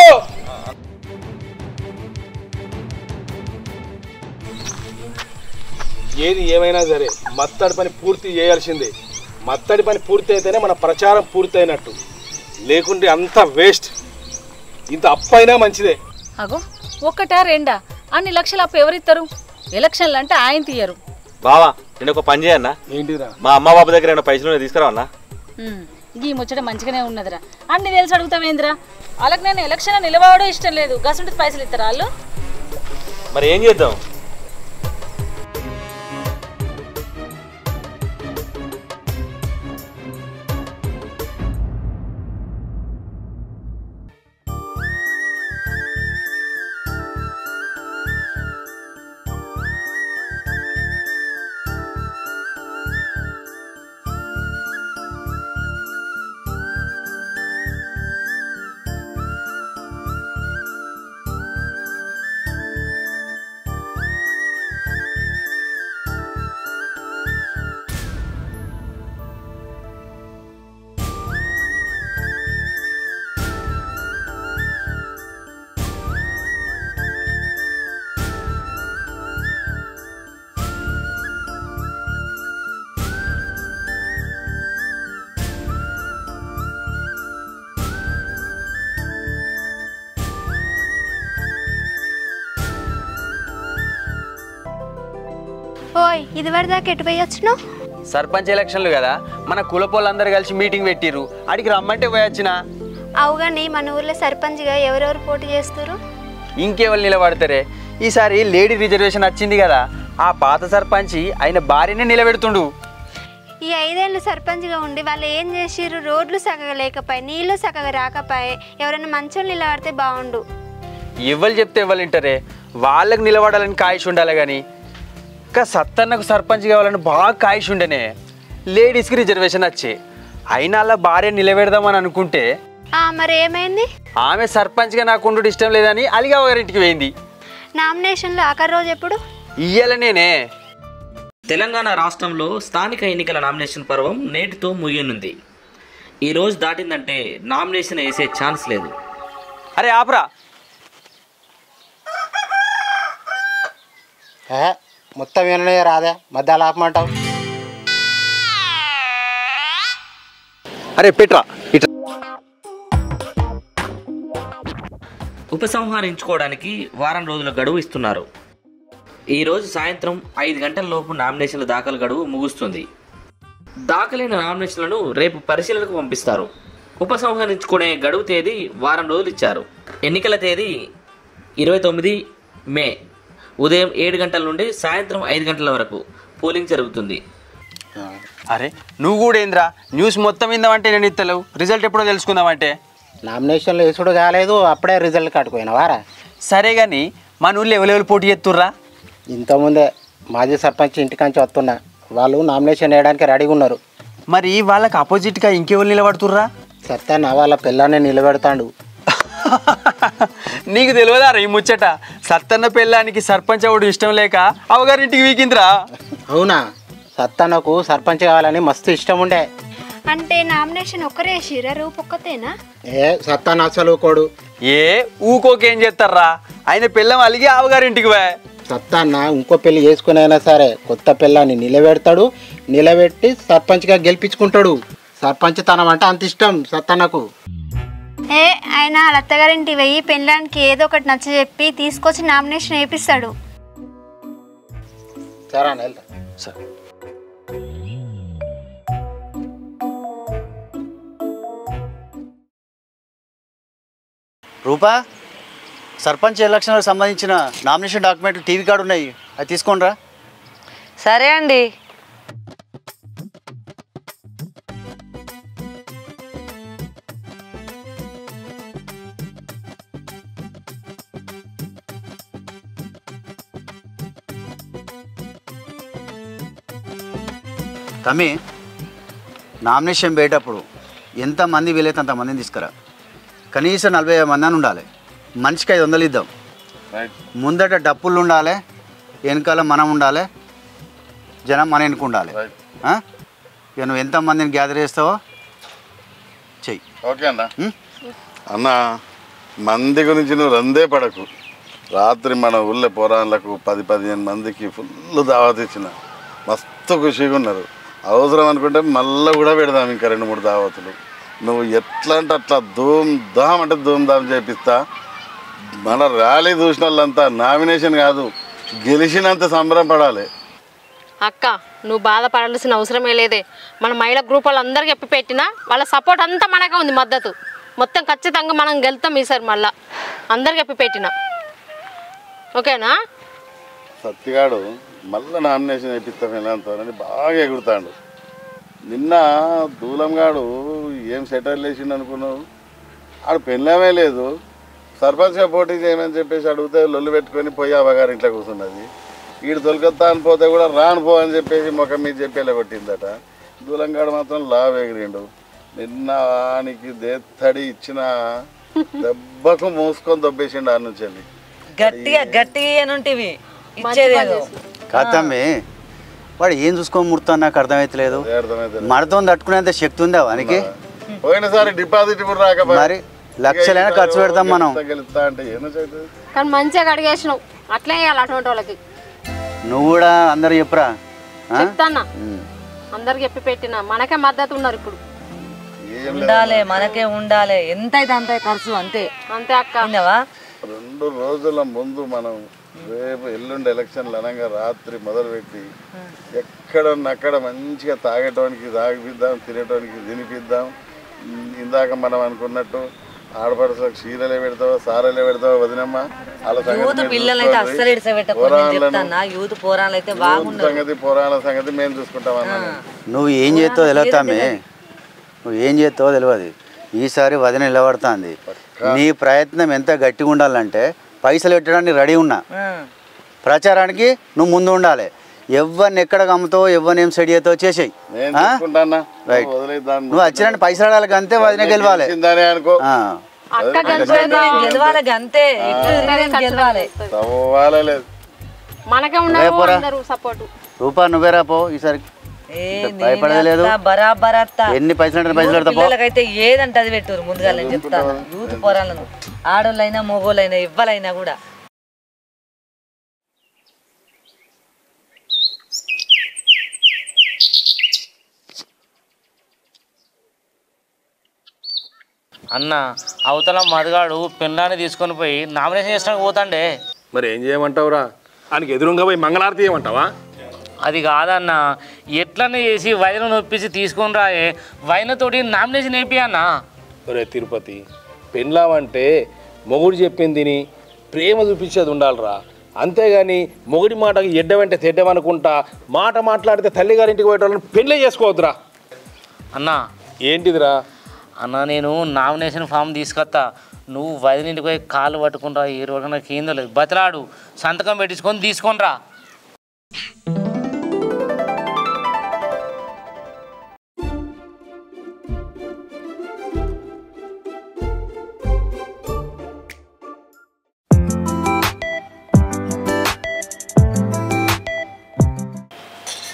ఏది ఏమైనా సరే మత్తడి పని పూర్తి చేయాల్సిందే. మత్తడి పని పూర్తి అయితేనే మన ప్రచారం పూర్తి అయినట్టు, లేకుంటే అంత వేస్ట్. ఇంత అప్పైనా మంచిదే. అగో ఒక్కటా రెండా అన్ని లక్షలు అప్పు ఎవరిస్తారు? ఎలక్షన్లు అంటే ఆయన తీయరు. బావా నేను ఒక పని చేయన్నా. ఏంటిరా? మా అమ్మ బాబు దగ్గర ఏమైనా పైసలు తీసుకురావన్నా? ఈ ముచ్చట మంచిగానే ఉన్నదిరా. అన్ని తెలిసి అడుగుతావేంద్రా? వాళ్ళకి నేను ఎలక్షన్ నిలబడడం ఇష్టం లేదు, గసుంటి పైసలు ఇస్తారా వాళ్ళు? మరి ఏం చేద్దాం? ఓయ్ ఇదివరదాకా ఎటు పోయొచ్చును? సర్పంచ్ ఎలక్షన్లు కదా, మన కులపోళ్ళందరూ కలిసి మీటింగ్ పెట్టిర్రు, అడిగి రమ్మంటే పోయొచ్చిన. అవుగాని మన ఊర్లో సర్పంచ్గా ఎవరెవరు పోటీ చేస్తారు? ఇంకెవరు నిలబడతారే? ఈసారి లేడీ రిజర్వేషన్ వచ్చింది కదా, ఆ పాత సర్పంచ్ ఆయన భార్యనే నిలబెడుతుండు. ఈ 5 ఏళ్ళు సర్పంచ్గా ఉండి వాళ్ళు ఏం చేసిర్రు? రోడ్లు సగగా లేకపోయి, నీళ్లు సగగా రాకపోయి, ఎవరైనా మంచోళ్ళు నిలబడితే బాగుండు. ఎవరు చెప్తే ఎవరు వింటారే? వాళ్ళకి నిలబడాలని కాయిష్ ఉండాలి కానీ, ఇంకా సత్తన్నకు సర్పంచ్ కావాలని బాగా కాయిష్ ఉండేనే. లేడీస్కి రిజర్వేషన్ వచ్చే, అయినా అలా భార్య నిలబెడదామని అనుకుంటే మరి ఏమైంది? ఆమె సర్పంచ్గా నాకు ఉండు ఇష్టం లేదని అలిగా వారింటికి పోయింది. నామినేషన్లో ఆఖరి రోజు ఎప్పుడు? ఇయ్యాల నేనే. తెలంగాణ రాష్ట్రంలో స్థానిక ఎన్నికల నామినేషన్ పర్వం నేటితో ముగియనుంది. ఈ రోజు దాటిందంటే నామినేషన్ వేసే ఛాన్స్ లేదు. అరే ఆపరా, మొత్తం ఏమన్నా రాదా? మధ్యలో ఆపమంటావు? అరే పెట్రా ఇట్లా. ఉపసంహరించుకోవడానికి వారం రోజుల గడువు ఇస్తున్నారు. ఈరోజు సాయంత్రం 5 గంటల లోపు నామినేషన్ల దాఖలు గడువు ముగుస్తుంది. దాఖలైన నామినేషన్లను రేపు పరిశీలనకు పంపిస్తారు. ఉపసంహరించుకునే గడువు తేదీ వారం రోజులు ఇచ్చారు. ఎన్నికల తేదీ 29 మే ఉదయం 7 గంటల నుండి సాయంత్రం 5 గంటల వరకు పోలింగ్ జరుగుతుంది. అరే నువ్వు కూడా ఏంద్రా న్యూస్ మొత్తం విందామంటే నేను ఇస్తలేవు, రిజల్ట్ ఎప్పుడో తెలుసుకుందామంటే. నామినేషన్లు వేసుడు కాలేదు, అప్పుడే రిజల్ట్ కట్టుకుపోయినావారా? సరే కానీ మన ఊళ్ళో ఎవరెవరు పోటీ చేస్తుర్రా? ఇంతకుముందే మాజీ సర్పంచ్ ఇంటికాంచి వస్తున్నా, వాళ్ళు నామినేషన్ వేయడానికి రెడీగా ఉన్నారు. మరి వాళ్ళకి ఆపోజిట్గా ఇంకెవరు నిలబడుతుర్రా? సత్తాన్న వాళ్ళ పిల్లాన్ని నిలబెడతాడు. నీకు తెలియదా ఈ ముచ్చట? సత్తన్న పిల్లానికి సర్పంచ్ అవడు ఇష్టం లేక అవగారింటికి వీకిందిరా. అవునా? సత్తన్నకు సర్పంచ్ కావాలని మస్తు ఇష్టం ఉండే. అంటే నామినేషన్ ఒక్కరే వేసిరా? రూపు ఒక్కతేనా? సత్తన్న అసలు ఊకోడు. ఊకోకేం చేస్తారా? ఆయన పిల్లం అలిగి అవగారింటికి పోయా. సత్తన్న ఇంకో పెళ్లి చేసుకునైనా సరే కొత్త పిల్లాన్ని నిలబెడతాడు. నిలబెట్టి సర్పంచ్గా గెలిపించుకుంటాడు. సర్పంచ్ తనం అంటే అంత ఇష్టం సత్తన్నకు. ఆయన అత్తగారింటి వెయ్యి పెళ్ళానికి ఏదో ఒకటి నచ్చ చెప్పి తీసుకొచ్చి నామినేషన్ వేపిస్తాడు. సరే వెళ్తా. సరే. రూపా, సర్పంచ్ ఎలక్షన్లకు సంబంధించిన నామినేషన్ డాక్యుమెంట్లు టీవీ కార్డు ఉన్నాయి, అది తీసుకోండిరా. సరే అండి. తమ్మి, నామినేషన్ పోయేటప్పుడు ఎంతమంది వీలైతే అంతమందిని తీసుకురా. కనీసం 40 మంది అని ఉండాలి. మనిషికి 500 ఇద్దాం. ముందట డప్పులు ఉండాలి, వెనకాల మనం ఉండాలి, జనం మన వెనుక ఉండాలి. ఇక నువ్వు ఎంతమందిని గ్యాదర్ చేస్తావో చెయ్యి. ఓకే అన్న. అన్న, మంది గురించి నువ్వు రందే పడకు. రాత్రి మన ఊళ్ళో పోరాళ్ళకు 10-15 మందికి ఫుల్ దావత్ ఇచ్చిన, మస్తు ఖుషిగా ఉన్నారు. అవసరం అనుకుంటే మళ్ళీ కూడా పెడదాం ఇంకా 2-3 దావతులు. నువ్వు ఎట్లా అంటే అట్లా ధూమ్ అంటే ధూమ్ చేపిస్తా. మన ర్యాలీ చూసిన వాళ్ళంతా నామినేషన్ కాదు, గెలిచినంత సంబరపడాలి. అక్క, నువ్వు బాధపడాల్సిన అవసరమే లేదే. మన మహిళా గ్రూప్ వాళ్ళందరికీ చెప్పి పెట్టినా వాళ్ళ సపోర్ట్ అంతా మనకే ఉంది, మద్దతు మొత్తం. ఖచ్చితంగా మనం గెలుతాం ఈసారి. మళ్ళా అందరికి చెప్పి పెట్టినా. ఓకేనా? సత్తిగాడు మళ్ళీ నామినేషన్ వేపిస్తాం ఎలాంతోనని బాగా ఎగురుతాడు. నిన్న దూలంగాడు ఏం సెటిల్ వేసిండు అనుకున్నావు? ఆడు పెళ్ళమే లేదు, సర్పంచ్గా పోటీ చేయమని చెప్పేసి అడిగితే లొల్లు పెట్టుకొని పోయి అవ్వగారు ఇంట్లో కూర్చున్నది. వీడు తొలకొత్తా అని పోతే కూడా రాను పో అని చెప్పేసి ముఖం మీద చెప్పేలా కొట్టిందట. దూలంగాడు మాత్రం లావ్ ఎగిరిండు. నిన్న వానికి దేత్తడి ఇచ్చిన దెబ్బకు మూసుకొని దొబ్బేసిండు. ఆడ నుంచి వెళ్ళి గట్టిగా కాదమ్మి, వాడు ఏం చూసుకొని ముడతా నాకు అర్థమవుతలేదు. మనతో తట్టుకునేంత శక్తి ఉందా వానికి? పోయినసారి డిపాజిట్ కూడా రాకపోయి మరి లక్షలైనా ఖర్చు పెడతాం మనం. కానీ మంచిగా అడిగేసినావు, అట్లే వేయాలి అటువంటి వాళ్ళకి. నువ్వు కూడా అందరు చెప్పురా. చెప్తానా, అందరికి చెప్పి పెట్టినా. మనకే మద్దతు ఉన్నారు ఇప్పుడు. ఉండాలి, మనకే ఉండాలి. ఎంత అయితే అంత ఖర్చు, అంతే అంతే అక్క. 2 రోజుల ముందు మనం రేపు ఎల్లుండి ఎలక్షన్లు అనగా రాత్రి మొదలుపెట్టి ఎక్కడన్నక్కడ మంచిగా తాగటానికి తాగిపిద్దాం, తినటానికి తినిపిద్దాం. ఇందాక మనం అనుకున్నట్టు ఆడపడుచులకు చీరలే పెడతావా, సారలే పెడతావా వదినమ్మ? పోరాల సంగతి మేము చూసుకుంటామన్నా. నువ్వు ఏం చేస్తావు తెలియదు. ఈసారి వదిన నిలబడుతుంది. నీ ప్రయత్నం ఎంత గట్టిగా ఉండాలంటే పైసలు పెట్టడానికి రెడీ ఉన్నా. ప్రచారానికి నువ్వు ముందు ఉండాలి. ఎవరిని ఎక్కడ అమ్ముతావు, ఎవరిని ఏం సెడి అవుతావు చేసేయి. రైట్. నువ్వు వచ్చిన పైసలు అడాలి అంతే, వదిన గెలవాలి. రూపా నువ్వే రాపో ఈసారి. భయపడలేదు. ఎన్ని పైసలు పిల్లలకైతే ఏదంటే అది పెట్టారు ముందుగా. నేను చెప్తాను, యూత్ పోరాలను, ఆడోళ్ళైనా మొగోళ్ళైనా ఇవ్వాలైనా కూడా. అన్న, అవతల మదగాడు పిల్లాన్ని తీసుకొని పోయి నామినేషన్ చేసినాక పోతాండే. మరి ఏం చేయమంటావురా? ఆయనకి ఎదురుగా పోయి మంగళారతి చేయమంటావా? అది కాదన్న, ఎట్లనే చేసి వైద్యం నొప్పించి తీసుకొని రాయే, వైనతోటి నామినేషన్ వేపి అన్న. ఒరే తిరుపతి, పెళ్ళామంటే మొగుడు చెప్పింది ప్రేమ చూపించేది ఉండాలిరా. అంతేగాని మొగుడి మాటకి ఎడ్డవంటే తెడ్డమనుకుంటా మాట మాట్లాడితే తల్లిగారింటికి పోయేటోళ్ళని పెళ్ళే చేసుకోవద్దురా. అన్న ఏంటిదిరా? అన్న, నేను నామినేషన్ ఫామ్ తీసుకొస్తా, నువ్వు వైద్యునింటికి పోయి కాళ్ళు పట్టుకుంటా. ఏ రోజు నాకు ఏందో లేదు, బతిలాడు, సంతకం పెట్టించుకొని తీసుకొని రా.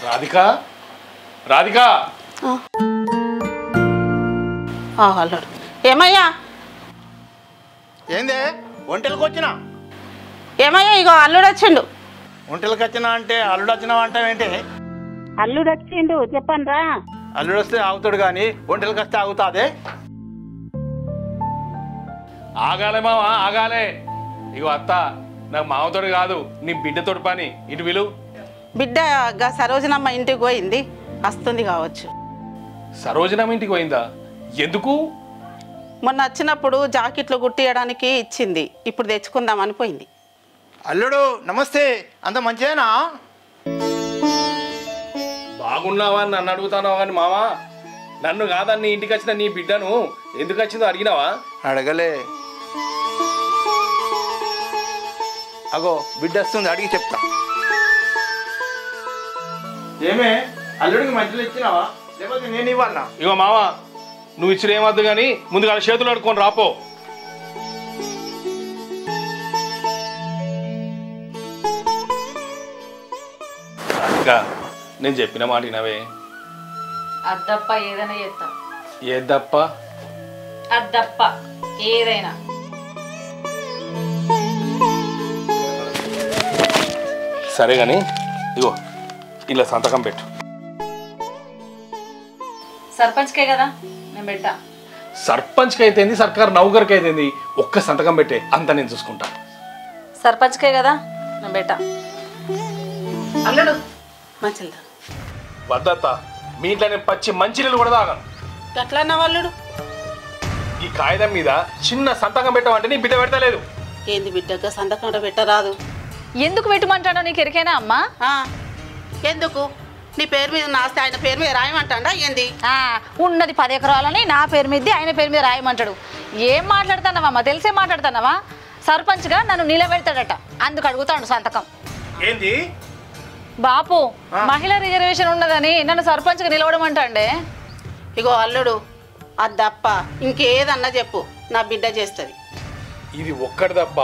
రాధిక రాధిక అల్లుడు ఏమయ్యా ఏందే ఒంటెలకు వచ్చినా ఏమయ్యా ఇగో అల్లుడు వచ్చిండు. ఒంటెలకు వచ్చినా అంటే అల్లుడు వచ్చినావు అంటావేంటి? అల్లుడు వచ్చిండు చెప్పండి రా. అల్లుడు వస్తే ఆగుతాడు కానీ ఒంటెలకు వస్తే ఆగుతాదే? ఆగాలే మామ ఆగాలే. ఇగో అత్త నాకు మామతోడు కాదు నీ బిడ్డతోటి పని. ఇటు విలు. బిడ్డ సరోజనమ్మ ఇంటికి పోయింది, వస్తుంది కావచ్చు. సరోజనమ్మ ఇంటికి పోయిందా? ఎందుకు? మొన్న వచ్చినప్పుడు జాకెట్లు కుట్టియడానికి ఇచ్చింది, ఇప్పుడు తెచ్చుకుందామని పోయింది. అల్లుడు నమస్తే, అంత మంచిదేనా? బాగున్నావా అని నన్ను అడుగుతానావా కానీ మామ, నన్ను కాదని నీ ఇంటికి వచ్చిన నీ బిడ్డను ఎందుకు వచ్చిందో అడిగినావా? అడగలే. అగో బిడ్డ వస్తుంది, అడిగి చెప్తా. ఏమే అల్లుడికి మంచిలో ఇచ్చినావా లేకపోతే నేను ఇవ్వాలనా? ఇగో మామ నువ్వు ఇచ్చిన ఏమద్దు కానీ ముందుగా చేతులు అడుకొని రాపో. ఇంకా నేను చెప్పిన మాట వినవే. అద్దప్ప ఏదైనా చేస్తా. ఏద్దప్ప? అద్దప్ప ఏదైనా. సరే కానీ ఇగో ఇలా సంతకం పెట్టు. సర్పంచ్కే కదా నేను పెట్టా. సర్పంచ్కి అయితేంది సర్కార్ నౌకర్కి అయితేంది ఒక్క సంతకం పెట్టే, అంతా నేను చూసుకుంటా. సర్పంచ్కే కదా నేను పెట్టా. అల్లుడు మంచిదా? వద్దత్త, మీ ఇంట్లో నేను పచ్చి మంచినీళ్ళు కూడా తాగాను. ఎట్లన్నా అల్లుడు? ఈ కాగితం మీద చిన్న సంతకం పెట్టమంటే నీ బిడ్డ పెడతలేదు. ఏంది బిడ్డగా సంతకం పెట్టరాదు? ఎందుకు పెట్టమంటాడో నీకు ఎరికేనా అమ్మా? ఎందుకు? నీ పేరు మీద నాస్తే ఆయన పేరు మీద రాయమంటాడా ఏంది? ఉన్నది 10 ఎకరాలని నా పేరు మీద ఆయన పేరు మీద రాయమంటాడు. ఏం మాట్లాడుతున్నావమ్మా? తెలిసే మాట్లాడుతున్నావా? సర్పంచ్గా నన్ను నిలబెడతాడట, అందుకు అడుగుతాడు సంతకం. ఏంది బాపు, మహిళా రిజర్వేషన్ ఉన్నదని నన్ను సర్పంచ్గా నిలవడమంటాండే. ఇగో అల్లుడు అది తప్ప ఇంకేదన్నా చెప్పు, నా బిడ్డ చేస్తుంది. ఇది ఒక్కటి తప్ప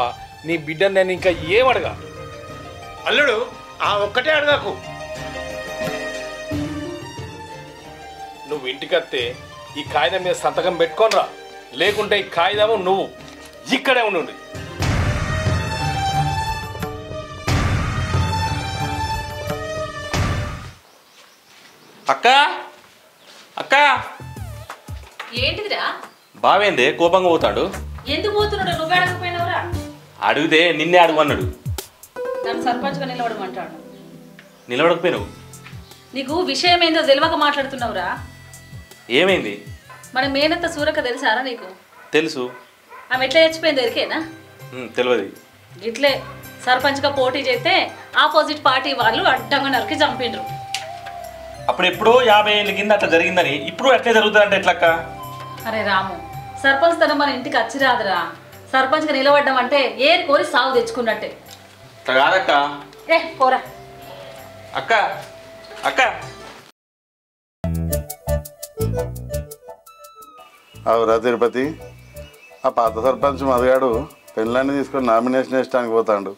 నీ బిడ్డను నేను ఇంకా ఏం అడగా. అల్లుడు ఆ ఒక్కటే అడగకు. నువ్వు ఇంటికత్తే ఈ కాగితం మీద సంతకం పెట్టుకోనరా, లేకుంటే ఈ కాగితము నువ్వు ఇక్కడే ఉండు. అక్క అక్క ఏంటిదిరా? బావేందే కోపంగా పోతాడు? ఎందుకు పోతున్నాడు? నువ్వే అడగపోయినావురా? అడిగితే నిన్నే అడుగున్నాడు. నన్ను సర్పంచ్గా నిలవడమంటాడు. నిలవడకపోయినావు? నీకు విషయం ఏందో తెలియక మాట్లాడుతున్నావురా. ఏమైంది? మన మేనత్త సూరక తెలుసారా నీకు? తెలుసు. ఆమె ఎట్లా చచ్చిపోయింది ఎరికేనా? తెలియదు. ఇట్లే సర్పంచ్గా పోటీ చేస్తే ఆపోజిట్ పార్టీ వాళ్ళు అడ్డంగా నరికి చంపిండ్రు. అప్పుడు ఎప్పుడో 50 ఏళ్ళ కింద అట్లా జరిగిందని ఇప్పుడు అట్లే జరుగుతుందంటే ఎట్లక్క? అరే రాము, సర్పంచ్ తన మన ఇంటికి వచ్చి రాదురా. సర్పంచ్గా నిలబడ్డం అంటే ఏరి కోరి సాగు తెచ్చుకున్నట్టే. కాదక్క. పోరా అక్క అక్క. అవురా తిరుపతి, ఆ పాత సర్పంచ్ మధుగాడు పెళ్ళాన్ని తీసుకొని నామినేషన్ వేయడానికి పోతాడు.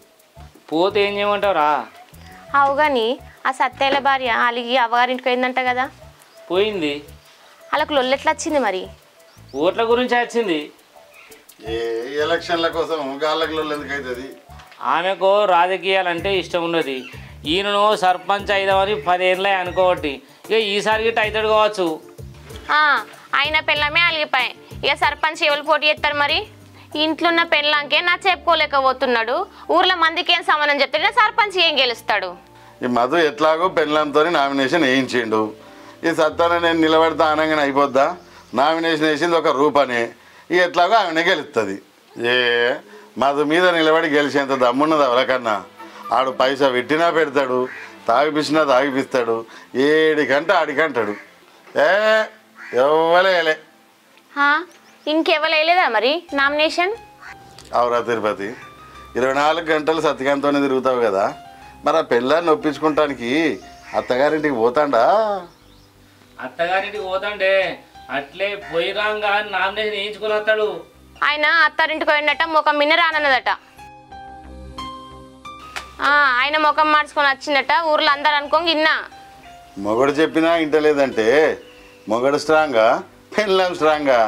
పోతే ఏం చేయమంటావురా? అవు కానీ ఆ సత్తేల భార్య అలిగి అవ్వగారింటికి పోయిందంట కదా? పోయింది. వాళ్ళకు లొల్లు ఎట్లా వచ్చింది మరి? ఓట్ల గురించి వచ్చింది. ఏ ఎలక్షన్ల కోసం గాళ్ళకి ఎందుకు అవుతుంది? ఆమెకు రాజకీయాలంటే ఇష్టం ఉన్నది. ఈయనను సర్పంచ్ అయిదామని 10 ఏళ్ళే అనుకోబట్టి ఇక ఈసారి గిట్ట అవుతాడు కావచ్చు. ఆయన పెళ్ళమే అలిగిపోయి ఇక సర్పంచ్ ఎవరు పోటీ చేస్తారు మరి? ఇంట్లో ఉన్న పెళ్ళంకే నా చెప్పుకోలేకపోతున్నాడు. ఊర్లో మందికి ఏం సమానం చెప్తాడు, సర్పంచ్ ఏం గెలుస్తాడు? ఈ మధు ఎట్లాగో పెళ్ళంతో నామినేషన్ వేయించిండు. ఈ సత్తాన నేను నిలబెడతా అనగానే అయిపోద్దా? నామినేషన్ వేసింది ఒక రూపనే, ఇక ఎట్లాగో ఆమెనే గెలుస్తుంది. ఏ మధు మీద నిలబడి గెలిచేంత దమ్మున్నది ఎవరికన్నా? ఆడు పైసా పెట్టినా పెడతాడు, తాగిపిచ్చినా తాగిపిస్తాడు, ఏడికంటే ఆడికంటాడు. ఎవ్వలేలే. ఇంకెవ్వలేదా మరి నామినేషన్? అవురా తిరుపతి, 24 గంటలు సత్యకాంతోనే తిరుగుతావు కదా, మరి ఆ పెళ్ళాన్ని ఒప్పించుకుంటానికి అత్తగారింటికి పోతాడా? అత్తగారింటికి పోతాండే అట్లే పోయిరాంగా నామినేషన్ వేయించుకుని వస్తాడు. ఆయన అత్తారింటికి పోయిందట, ముఖం మిన్న రానన్నదట. ఆయన ముఖం మార్చుకొని వచ్చిందట, ఊర్లో అందరు అనుకోండి ఇన్నా. మొగడు చెప్పినా ఇంటలేదంటే మొగడు స్ట్రాంగా పెళ్ళాం స్ట్రాంగా?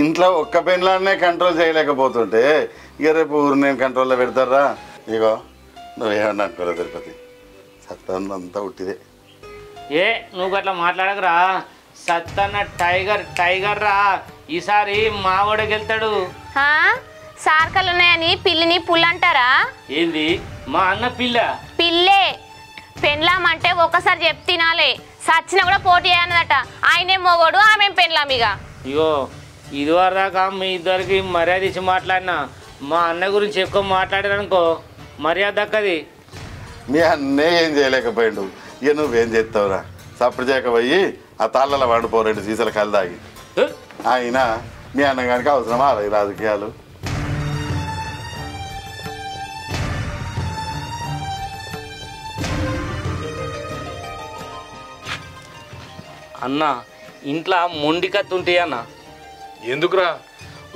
ఇంట్లో ఒక్క పెళ్ళాన్నే కంట్రోల్ చేయలేకపోతుంటే ఇక రేపు ఊరు నేను కంట్రోల్లో పెడతారా? ఇగో నువ్వేమన్నా అనుకోలే తిరుపతి, సత్తానంతా ఉట్టిదే. ఏ నువ్వు అట్లా మాట్లాడకరా, సత్తన్న టైగర్ రా, ఈసారి మావాడికి వెళ్తాడు. సార్కలు ఉన్నాయని పిల్లిని పుల్లంటారా? ఏంది మా అన్న పిల్ల? పిల్లే పెళ్ళామంటే ఒక్కసారి చెప్ తినాలే, సచ్చినా కూడా పోటీ అన్నదట. ఆయనే మొగోడు, ఆమె పెళ్ళామిగా. ఇగో ఇదివరదాకా మీ ఇద్దరికి మర్యాద ఇచ్చి మాట్లాడినా, మా అన్న గురించి ఎక్కువ మాట్లాడారనుకో మర్యాద దక్కది. మీ అన్నే ఏం చేయలేకపోయాడు, ఇక నువ్వేం చేస్తావురా? సప్పుడు చేయకపోయి ఆ తాళ్ళలో వండిపో 2 సీసాల కళ్ళు తాగి. అయినా మీ అన్నగానికి అవసరమా ఈ రాజకీయాలు? అన్న ఇంట్లో మొండికత్తి ఉంటాయి అన్న. ఎందుకురా?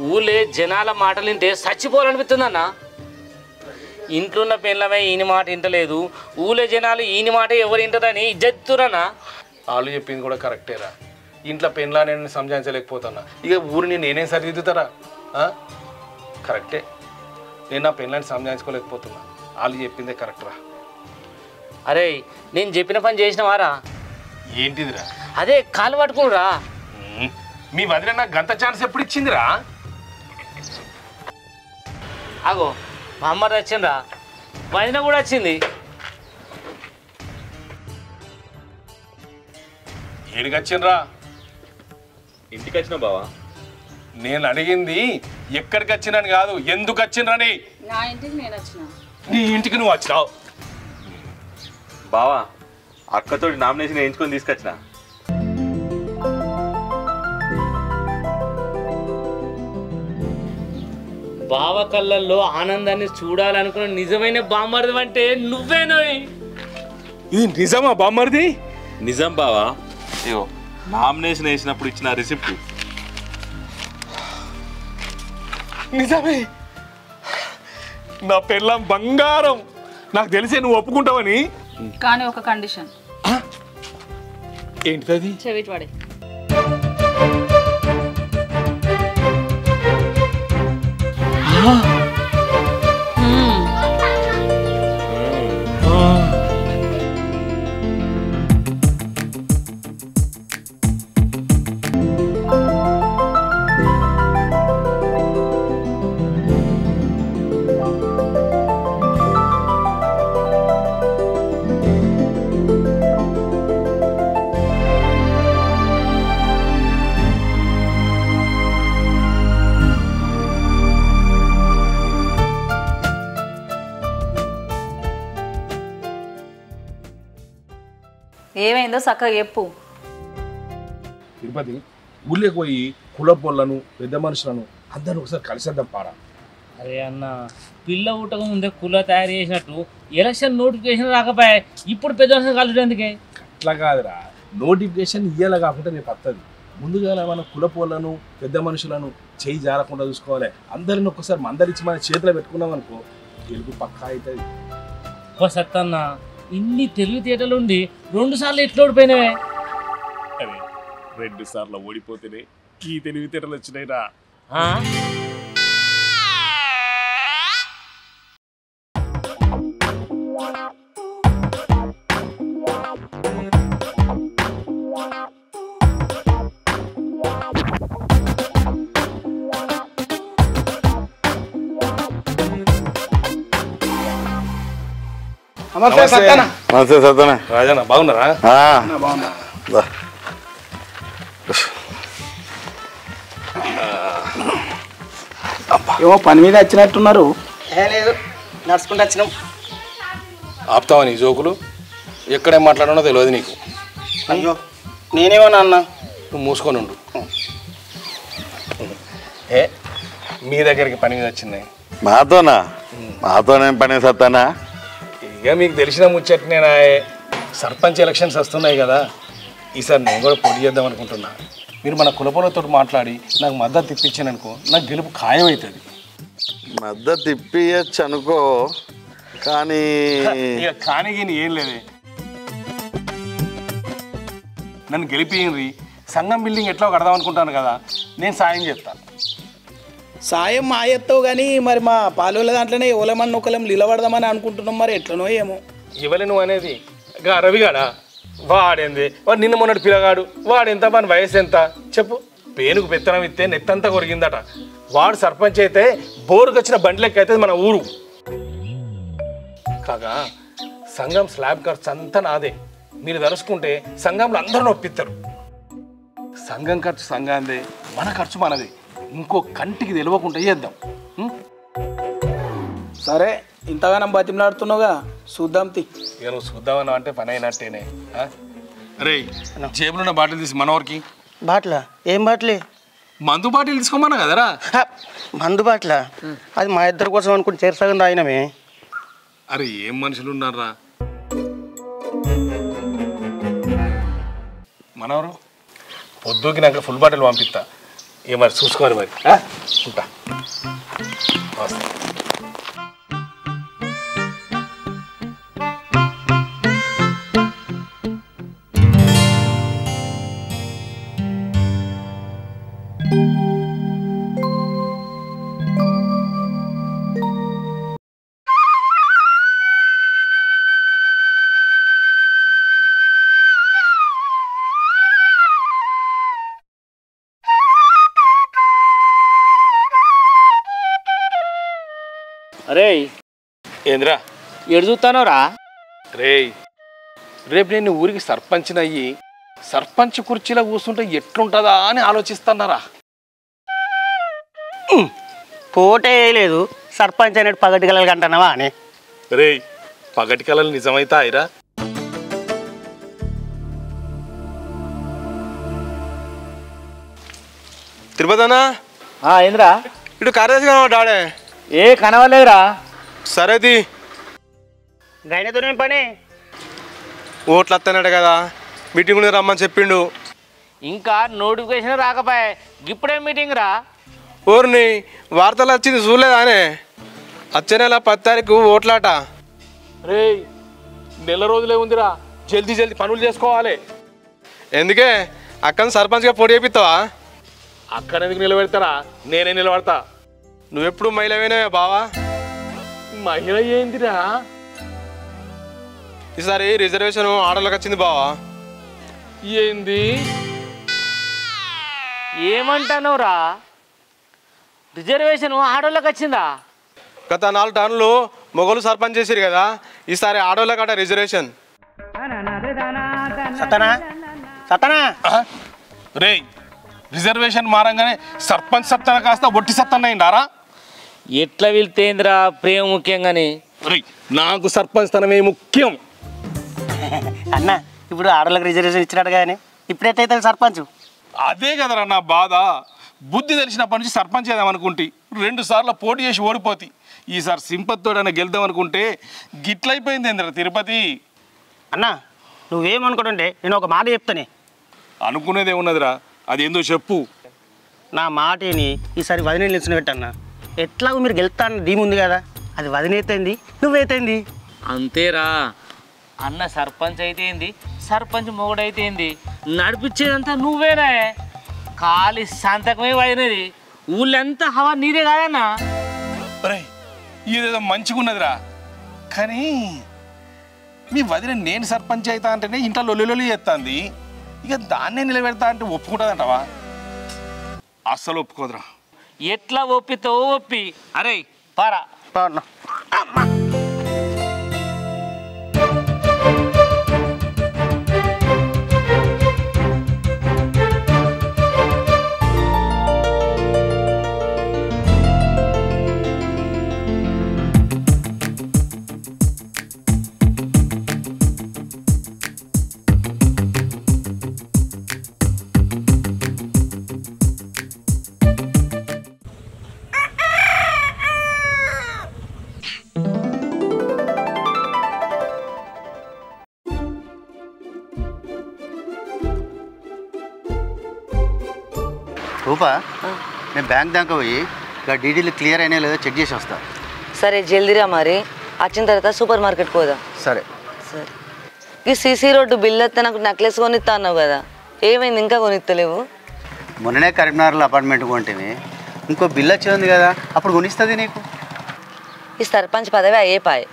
ఊళ్ళే జనాల మాటలు వింటే చచ్చిపోవాలనిపిస్తుంది అన్న. ఇంట్లో ఉన్న పెళ్ళమే ఈయన మాట వింటలేదు, ఊళ్ళో జనాలు ఈయన మాట ఎవరు వింటారని ఇజ్జత్తురన్నా. వాళ్ళు చెప్పింది కూడా కరెక్టేరా. ఇంట్లో పెళ్ళా నేను సంజాయించలేకపోతున్నా, ఇక ఊరిని నేనేం సరిదిద్దుతారా? కరెక్టే, నేను నా పెళ్ళాన్ని సంజాయించుకోలేకపోతున్నా. వాళ్ళు చెప్పిందే కరెక్ట్రా. అరే నేను చెప్పిన పని చేసినవారా? ఏంటిదిరా? అదే కాలు పట్టుకురా. మీ వదిన నాకు గంత ఛాన్స్ ఎప్పుడు ఇచ్చిందిరా? అగో మా అమ్మ వచ్చిండ్రా, వదిన కూడా వచ్చింది. ఏడికి వచ్చిండ్రా? ఇంటికి వచ్చినా బావా. నేను అడిగింది ఎక్కడికి వచ్చినాను కాదు, ఎందుకు వచ్చిండ్రని. నా ఇంటికి నేను వచ్చిన. నీ ఇంటికి నువ్వు వచ్చినావు బావా. అక్కతోటి నామినేషన్ వేయించుకొని తీసుకొచ్చిన. బావ కళ్ళల్లో ఆనందాన్ని చూడాలనుకున్న నిజమైన బామ్మర్ది అంటే నువ్వేనోయ్. ఇది నిజమా బామ్మర్ది? నిజం బావా. అయ్యో నామినేషన్ వేసినప్పుడు ఇచ్చిన రిసిప్ట్. నిజమే, నా పెళ్ళాం బంగారం. నాకు తెలిసే నువ్వు ఒప్పుకుంటావని. కానీ ఒక కండిషన్. ఏంటిది? చెవిటి వాడే. ఏమైందో చక్కగా చెప్పు. తిరుపతి, ఊళ్ళోకి పోయి కులపోళ్ళను పెద్ద మనుషులను అందరూ ఒకసారి కలిసేద్దాం పారా. అరే అన్న, పిల్ల ఊటకు ముందే కుల తయారు చేసినట్టు ఎలక్షన్ నోటిఫికేషన్ రాకపోయా, ఇప్పుడు పెద్ద మనుషులు కలుసు ఎందుకే? అట్లా కాదురా, నోటిఫికేషన్ ఇయ్యాల కాకుండా రేపు వస్తుంది. ముందుగా మన కులపోళ్ళను పెద్ద మనుషులను చేయి జారకుండా చూసుకోవాలి. అందరిని ఒక్కసారి మందలిచ్చి మన చేతిలో పెట్టుకున్నాం అనుకో, గెలుపు పక్కా అవుతుంది. సత్తన్న, ఇన్ని తెలివితేటలు ఉండి 2 సార్లు ఎట్లా ఓడిపోయినావే? అరే 2 సార్లు ఓడిపోతేనే ఈ తెలివితేటలు వచ్చినాయిరా. నమస్తే సత్యనా. రాజన్న బాగున్నారా? ఏమో పని మీద వచ్చినట్టున్నారు. లేదు, నడుచుకుంటూ వచ్చినాం. ఆపుతావా నీ జోకులు? ఎక్కడేం మాట్లాడనో తెలియదు నీకు. అయ్యో నేనేమన్నా అన్నా? నువ్వు మూసుకొని ఉండు. ఏ మీ దగ్గరికి పని మీద వచ్చింది? మాతోనేం పని సత్తానా? ఇక మీకు తెలిసిన ముచ్చట్నేనా, సర్పంచ్ ఎలక్షన్స్ వస్తున్నాయి కదా, ఈసారి నేను కూడా పోటీ చేద్దాం అనుకుంటున్నా. మీరు మన కులపోలతో మాట్లాడి నాకు మద్దతు ఇప్పించాను అనుకో, నాకు గెలుపు ఖాయమవుతుంది. మద్దతు ఇప్పించచ్చు అనుకో, కానీ కానీ ఏం లేదే. నన్ను గెలిపియండి, సంఘం బిల్డింగ్ ఎట్లా కడదాం అనుకుంటాను కదా, నేను సాయం చేస్తాను. సాయం మా ఎత్తావు కానీ మరి మా పాలోళ్ళ దాంట్లోనే ఎవలమన్న ఒకలం నిలబడదామని అనుకుంటున్నాం, మరి ఎట్లనో ఏమో. ఇవ్వలే నువ్వు అనేది రవిగాడా? వాడేంది, వాడు నిన్న మొన్నటి పిల్లగాడు, వాడు ఎంత మన వయసు ఎంత చెప్పు. పేనుకు పెత్తనం ఇస్తే నెత్తంతా కొరిగిందట. వాడు సర్పంచ్ అయితే బోరుకు వచ్చిన బండ్లెక్క అయితే మన ఊరు కాగా. సంఘం స్లాబ్ ఖర్చు అంతా నాదే. మీరు తలుసుకుంటే సంఘంలో అందరూ నొప్పిస్తారు. సంఘం ఖర్చు సంఘందే, మన ఖర్చు మనది. ఇంకో కంటికి తెలియకుండా చేద్దాం. సరే, ఇంతగానం బతిమలాడుతున్నావుగా, చూద్దాం తి. ఇక నువ్వు చూద్దామన్నా అంటే పని అయినట్టేనే. అరే జేబులో ఉన్న బాటిల్ తీసి మనవరికి. బాటిలా? ఏం బాటిలే? మందు బాటిల్ తీసుకోమన్నా కదరా. మందు బాటిలా? అది మా ఇద్దరి కోసం అనుకుని చేరసగం తాగినమే. అరే ఏం మనుషులు ఉన్నారా మనవరు. పొద్దుకి నాకు ఫుల్ బాటిల్ పంపిస్తా. ఇక మరి చూసుకోవాలి మరి. ఉంటా. అరే ఏంద్రా ఎడు చూస్తానోరా? రే రేపు నేను ఊరికి సర్పంచ్ని అయ్యి సర్పంచ్ కుర్చీలో కూర్చుంటే ఎట్లుంటుందా అని ఆలోచిస్తున్నారా. పోటే లేదు, సర్పంచ్ అనేది పగటి కలలు కంటున్నావా అని. రే పగటి కళలు నిజమైతే అయిరా? తిరుపతి అన్నా ఏంద్రా? ఇటు కార్యదర్శి కనబడ్డాడే. ఏ కనవలేదురా. సరేది గైనతో పని. ఓట్లు వస్తానట కదా, మీటింగ్ రమ్మని చెప్పిండు. ఇంకా నోటిఫికేషన్ రాకపోయా, ఇప్పుడే మీటింగ్ రా. ఊరిని వార్తలు వచ్చింది చూడలేదానే? వచ్చే నెల 10 తారీఖు ఓట్లాట. రే నెల రోజులే ఉందిరా, జల్దీ జల్దీ పనులు చేసుకోవాలి. ఎందుకే అక్కని సర్పంచ్గా పోటీ చేపిస్తావా? అక్కడ ఎందుకు నిలబెడతారా, నేనే నిలబడతా. నువ్వెప్పుడు మహిళవేనే బావా? మహిళ ఏందిరా? ఈసారి రిజర్వేషన్ ఆర్డర్లకు వచ్చింది బావా. ఏంది? ఏమంటానురా? రిజర్వేషన్ ఆడోళ్ళకి వచ్చిందా? గత 4 టర్న్లు మొగలు సర్పంచ్ చేసిరు కదా, ఈసారి ఆడోళ్ళకట రిజర్వేషన్. సతనా సతనా రే రిజర్వేషన్ మారంగానే సర్పంచ్ సత్తన కాస్త ఒట్టి సత్తన అయిందారా? ఎట్లా వెళ్తేంద్రా ప్రేమ ముఖ్యంగానే. నాకు సర్పంచ్ తనమే ముఖ్యం. అన్న ఇప్పుడు ఆడోళ్ళకి రిజర్వేషన్ ఇచ్చినట్టు కానీ ఇప్పుడు ఎట్లయితే సర్పంచ్? అదే కదరా నా బాధ. బుద్ధి తెలిసినప్పటి నుంచి సర్పంచ్ చేద్దామనుకుంటే 2 సార్లు పోటీ చేసి ఓడిపోతి. ఈసారి సింపతితోడైనా గెలుద్దాం అనుకుంటే గిట్లయిపోయింది ఏంద్రా తిరుపతి. అన్న నువ్వేమనుకుంటుంటే నేను ఒక మాట చెప్తానే. అనుకునేదే ఉన్నదిరా, అదేందో చెప్పు. నా మాటని ఈసారి వదిన నిలిచిన పెట్టన్నా. ఎట్లాగో మీరు గెలుస్తాను ధీమ్ ఉంది కదా, అది వదినైతేంది నువ్వైతేంది అంతేరా. అన్న సర్పంచ్ అయితే ఏంది, సర్పంచ్ మొగుడైతే ఏంది, నడిపించేదంతా నువ్వేనా? ఖాళీ సంతకమే వదినది. ఊళ్ళంతా హవా నీదే కాదన్నా. అరే ఇదేదో మంచిగా ఉన్నదిరా, కానీ మీ వదిన నేను సర్పంచ్ అవుతా అంటేనే ఇంట్లో లొల్లి చేస్తుంది. ఇక దాన్నే నిలబెడతా అంటే ఒప్పుకుంటుందంటవా? అస్సలు ఒప్పుకోదురా. ఎట్లా ఒప్పితో ఒప్పి. అరే పారా పారా. రూపా, నేను బ్యాంక్ దాకా పోయి ఇక డీడీలు క్లియర్ అయినా లేదో చెక్ చేసి వస్తా. సరే జల్దీరా, మరి వచ్చిన తర్వాత సూపర్ మార్కెట్ పోదాం. సరే సరే. ఈ సీసీ రోడ్డు బిల్ వస్తే నాకు నెక్లెస్ కొనిస్తా అన్నావు కదా, ఏమైంది ఇంకా కొనిస్తలేవు? మొన్ననే కరీంనగర్లో అపార్ట్మెంట్ కొంటివి, ఇంకో బిల్ వచ్చి కదా, అప్పుడు కొనిస్తుంది నీకు. ఈ సర్పంచ్ పదవి అయ్యేపాయ్,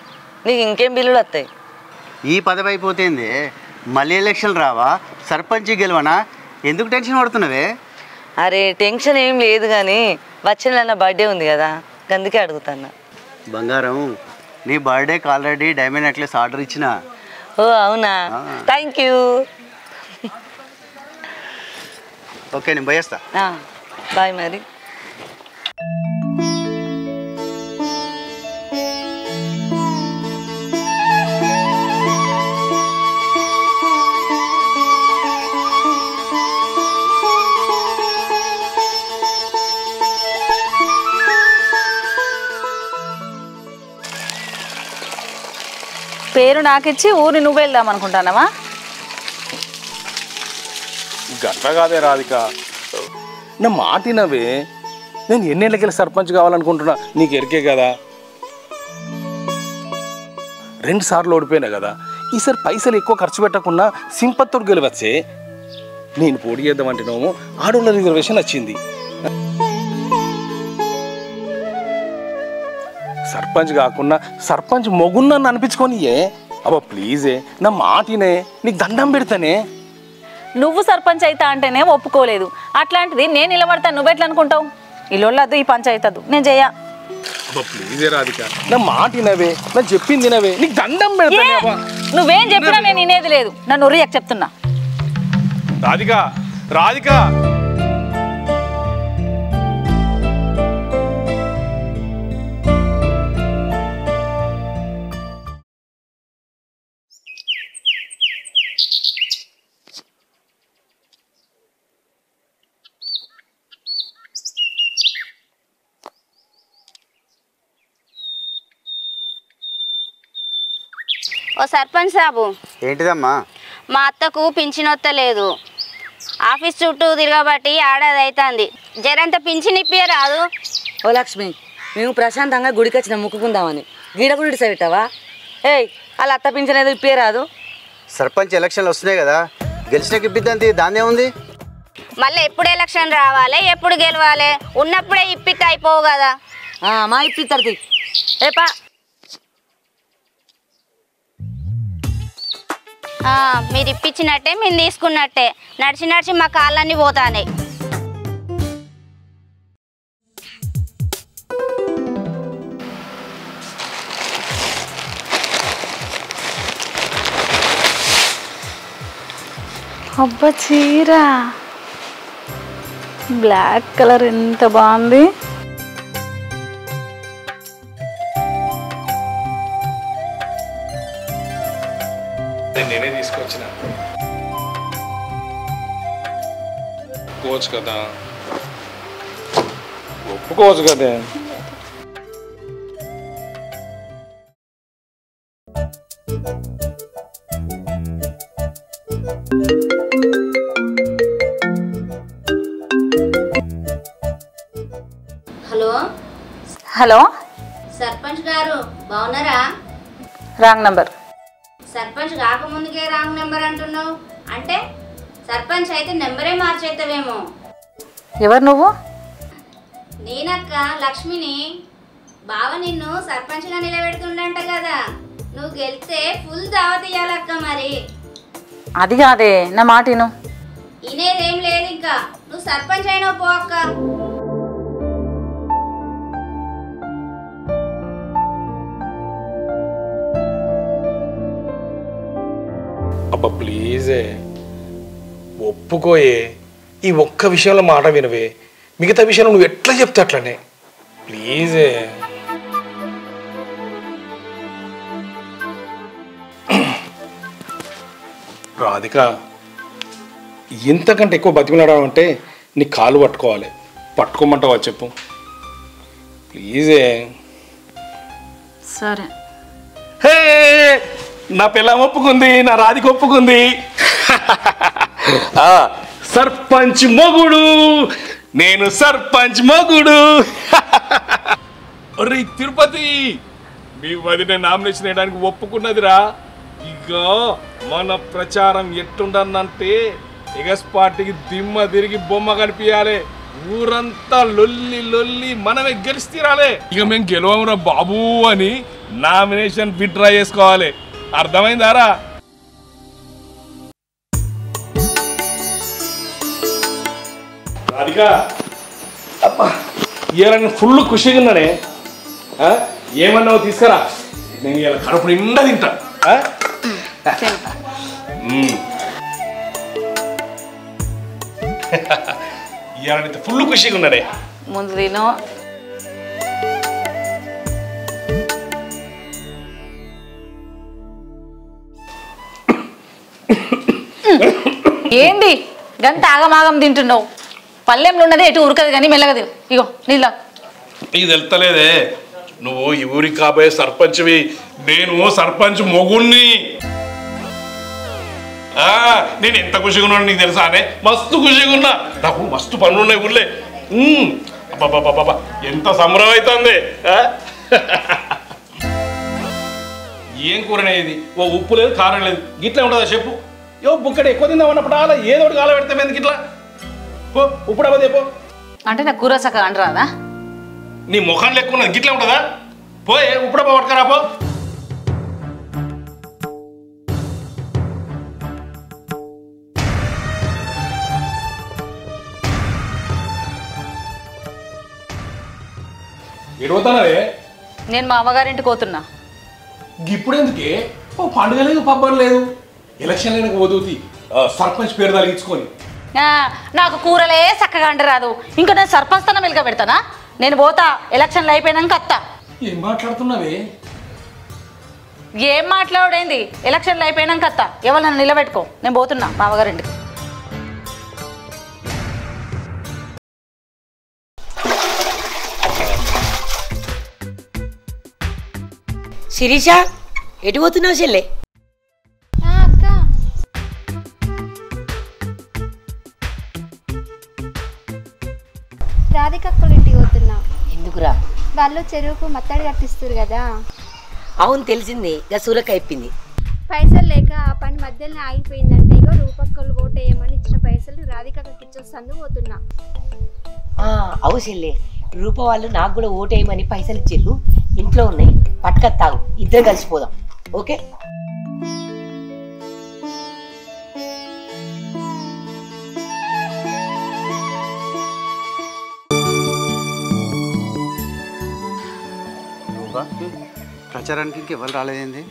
నీకు ఇంకేం బిల్లులు వస్తాయి? ఈ పదవి అయిపోతుంది, మళ్ళీ ఎలక్షన్ రావా, సర్పంచ్ గెలవనా, ఎందుకు టెన్షన్ పడుతున్నావే? అరే టెన్షన్ ఏం లేదు కానీ వచ్చిన నా బర్త్డే ఉంది కదా, అందుకే అడుగుతాను. బంగారం, నీ బర్త్డేకి ఆల్రెడీ డైమండ్ నెక్లెస్ ఆర్డర్ ఇచ్చిన. ఓ అవునా, థ్యాంక్ యూ. ఓకే నేను పోయేస్తా. బాయ్ మరి. పేరు నాకిచ్చి ఊరి నువ్వు వెళ్దాం అనుకుంటానవా? గట్ల కాదే రాధిక, నా మాటినవే. నేను ఎన్నేళ్ళకెళ్ళి సర్పంచ్ కావాలనుకుంటున్నా, నీకు ఎరికే కదా. 2 సార్లు ఓడిపోయినా కదా, ఈసారి పైసలు ఎక్కువ ఖర్చు పెట్టకుండా సింపత్తోడు గెలవచ్చే. నేను పోటీ చేద్దామంటేనేమో ఆడోళ్ళ రిజర్వేషన్ వచ్చింది. సర్పంచ్ కాకుండా సర్పంచ్ మొగున్నాను అనిపించుకోనియే. అబ్బా ప్లీజే, నా మాటినే, నీకు దండం పెడతానే. నువ్వు సర్పంచ్ అవుతా అంటేనే ఒప్పుకోలేదు, అట్లాంటిది నేను నిలబడతాను, నువ్వెట్లా అనుకుంటావు? ఇల్లొల్లదు, ఈ పంచాయతీ నేను చెయ్య. అబ్బా ప్లీజే రాధిక, నా మాటినవే, నా చెప్పింది వినవే, నీకు దండం పెడతానే. అబ్బా నువ్వేం చెప్పినా నేను వినేది లేదు, నన్ను ఉరియకు చెప్తున్నా. రాధిక, రాధిక, ఓ సర్పంచ్ సాబు. ఏంటిదమ్మా? మా అత్తకు పింఛన్ వస్తలేదు, ఆఫీస్ చుట్టూ తిరగబట్టి ఆడది అవుతుంది, జరంత పింఛన్ ఇప్పియ రాదు? ఓ లక్ష్మి, మేము ప్రశాంతంగా గుడికి వచ్చిన ముక్కుకుందామని గీడ గుడి సవిటావా? ఏయ్ అలా అత్త పింఛన్ ఏదో ఇప్పే రాదు? సర్పంచ్ ఎలక్షన్లు వస్తున్నాయి కదా, గెలిచినాక ఇప్పిద్దంతి, దాన్నే ఉంది. మళ్ళీ ఎప్పుడు ఎలక్షన్ రావాలి, ఎప్పుడు గెలవాలి, ఉన్నప్పుడే ఇప్పితే అయిపోవు కదా. మా ఇప్పిస్తారు ఏపా. మీరు ఇప్పించినట్టే మేము తీసుకున్నట్టే, నడిచి నడిచి మా కాళ్ళన్నీ పోతాయి. అబ్బా చీర బ్లాక్ కలర్ ఎంత బాగుంది. నేనే తీసుకొచ్చిన, ఒప్పుకోవచ్చు కదా, ఒప్పుకోవచ్చు కదా. హలో హలో, సర్పంచ్ గారు బాగున్నారా? Wrong number. సర్పంచ్ కాకముందుకే రాంగ్ నెంబర్ అంటున్నావు అంటే సర్పంచ్ అయితే నెంబరే మార్చేస్తావేమో. ఎవరు నువ్వు? నేనక్క లక్ష్మిని. బావ నిన్ను సర్పంచ్గా నిలబెడుతుండంట కదా, నువ్వు గెలిస్తే ఫుల్ దావత్ ఇయ్యాలక్క. మరి అది కాదే, నా మాట విను. ఇనేదేం లేదు, ఇంకా నువ్వు సర్పంచ్ అయినావు పో అక్క. అబ్బా ప్లీజే ఒప్పుకోయే, ఈ ఒక్క విషయంలో మాట వినవే, మిగతా విషయంలో నువ్వు ఎట్లా చెప్తే అట్లనే ప్లీజే. రాధిక, ఇంతకంటే ఎక్కువ బతికినాడు అంటే నీ కాలు పట్టుకోవాలి. పట్టుకోమంటావా చెప్పు ప్లీజే. సరే. హే, నా పిల్ల ఒప్పుకుంది, నా రాధిక ఒప్పుకుంది. సర్పంచ్ మొగుడు, నేను సర్పంచ్ మొగుడు. ఒరే తిరుపతి, మీ వదిన నామినేషన్ వేయడానికి ఒప్పుకున్నదిరా. ఇక మన ప్రచారం ఎట్టుండనంటే ఎగస్ పార్టీకి దిమ్మ తిరిగి బొమ్మ కనిపించాలి. ఊరంతా లొల్లి లొల్లి మనమే గెలిచి తీరాలి. ఇక మేము గెలవమురా బాబు అని నామినేషన్ విత్డ్రా చేసుకోవాలి. అర్థమైందారా? రాధిక అబ్బా ఇవాళ నేను ఫుల్ ఖుషిగా ఉన్నానే. ఏమన్నావు తీసుకురా, నేను ఇవాళ కడుపు నిండా తింటా. ఇవాళ ఫుల్ ఖుషిగా ఉన్నానే. ముందు తిను. ఏంది గంత ఆగమాగం తింటున్నావు? పల్లెంలో ఉన్నది ఎటు ఉరకదు కానీ మెల్లగా తిను. ఇగో నీళ్ళ. ఇది వెళ్తలేదే, నువ్వు ఈ ఊరికి కాబోయే సర్పంచ్వి, నేను సర్పంచ్ మొగుణ్ణి. నేను ఎంత ఖుషిగా ఉన్నాను నీకు తెలుసా అనే? మస్తు ఖుషిగా ఉన్నా. నాకు మస్తు పనులు ఉన్నాయి ఊళ్ళే. అబ్బాబాబా ఎంత సంబరం అవుతుంది. ఏం కూరనే ఇది? ఓ ఉప్పు లేదు, కారం లేదు, గిట్లా ఉంటుందా చెప్పు? బుక్కడే ఎక్కువ తిందామన్నప్పుడు అలా ఏదో ఒకటి కాల పెడతాం. ఎందుకు ఇట్లా? పో ఉప్పుడు అవ్వదే పో. అంటే నాకు కూర సక్క అంటరాదా? నీ ముఖం లెక్క ఉన్నది, గిట్లా ఉంటుందా? పోయే ఉప్పుడు పట్టుకరా పో. ఎడుగుతానవే? నేను మా అమ్మగారింటికి పోతున్నా. ఇప్పుడు ఎందుకే? ఓ పండుగ లేదు, పబ్బం లేదు, ఎలక్షన్ లేక పోతుంది సర్పంచ్ పేరు తలిగించుకొని. నాకు కూరలే చక్కగా అంటరాదు. ఇంకా నేను సర్పంచ్ తన మెలుగా పెడతానా? నేను పోతా, ఎలక్షన్లు అయిపోయినాక అత్తా. ఏం మాట్లాడుతున్నావే? ఏం మాట్లాడేంది? ఎలక్షన్లు అయిపోయినాక అత్తా. ఎవరు నన్ను నిలబెట్టుకో, నేను పోతున్నా మా అమ్మగారింటికి. శిరీష, ఎటు పోతున్నావు చెల్లె? రాధికక్కల ఇంటికి పోతున్నా. ఎందుకురా? వాళ్ళు చెరువుకు మత్తడి కట్టిస్తారు కదా. అవును తెలిసింది, ఇక సూరక అయిపోయింది. పైసలు లేక ఆ పని మధ్యలో ఆగిపోయిందంటే ఇగో రూపక్కలు ఓటేయమని ఇచ్చిన పైసలు రాధికక్కకి ఇచ్చొస్తాను పోతున్నా. అవు చెల్లె, రూప వాళ్ళు నాకు కూడా ఓటేయమని పైసలు ఇచ్చిర్రు, ఇంట్లో ఉన్నాయి, పట్టుకత్తాగు, ఇద్దరు కలిసిపోదాం. ఓకే? ప్రచారానికి ఇంకెవరు రాలేదేంది?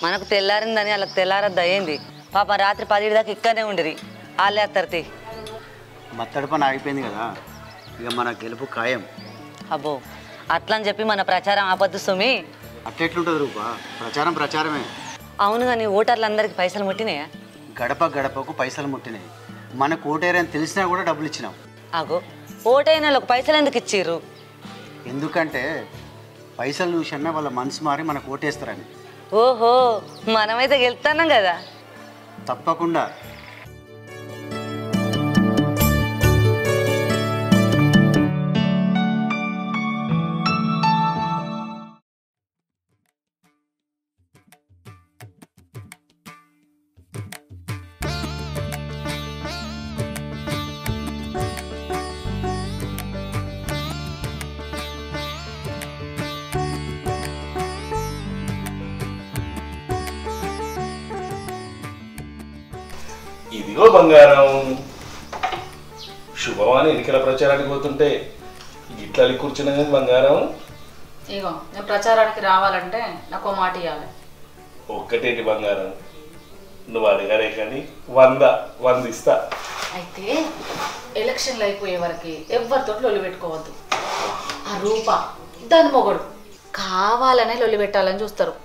మనకు తెల్లారిందని వాళ్ళకి తెల్లారద్దు అయ్యింది. పాప రాత్రి 10 దాకా ఇక్కడనే ఉండిరి. వాళ్ళే అత్తరితి. మత్తడి పని ఆగిపోయింది కదా, ఇక మన గెలుపు ఖాయం. అబ్బో అట్లా అని చెప్పి మన ప్రచారం ఆపద్దు సుమి. అట్లెట్లుంటుంది రూపా? ప్రచారం ప్రచారమే. అవును కానీ ఓటర్లందరికీ పైసలు ముట్టినాయా? గడప గడపకు పైసలు ముట్టినాయి. మనకు ఓటేరని తెలిసినా కూడా డబ్బులు ఇచ్చినాం. అగో ఓటైన వాళ్ళకి పైసలు ఎందుకు ఇచ్చిర్రు? ఎందుకంటే పైసలు చూసన్నా వాళ్ళ మనసు మారి మనకు ఓటేస్తారని. ఓహో, మనమైతే గెలుతున్నాం కదా. తప్పకుండా. ఇదిగో బంగారం, శుభవాని ఎన్నికల ప్రచారానికి పోతుంటే ఇట్లా కూర్చున్నది బంగారం. ఇగో నేను ప్రచారానికి రావాలంటే నాకు ఒక మాట ఇవ్వాలి. ఒక్కటేంటి బంగారం, నువ్వు అడిగారే కానీ 100 ఇస్తా. అయితే ఎలక్షన్లు అయిపోయే వరకు ఎవరితో లొల్లి పెట్టుకోవద్దు. ఆ రూప దాని మొగడు కావాలనే లొల్లి పెట్టాలని చూస్తారు,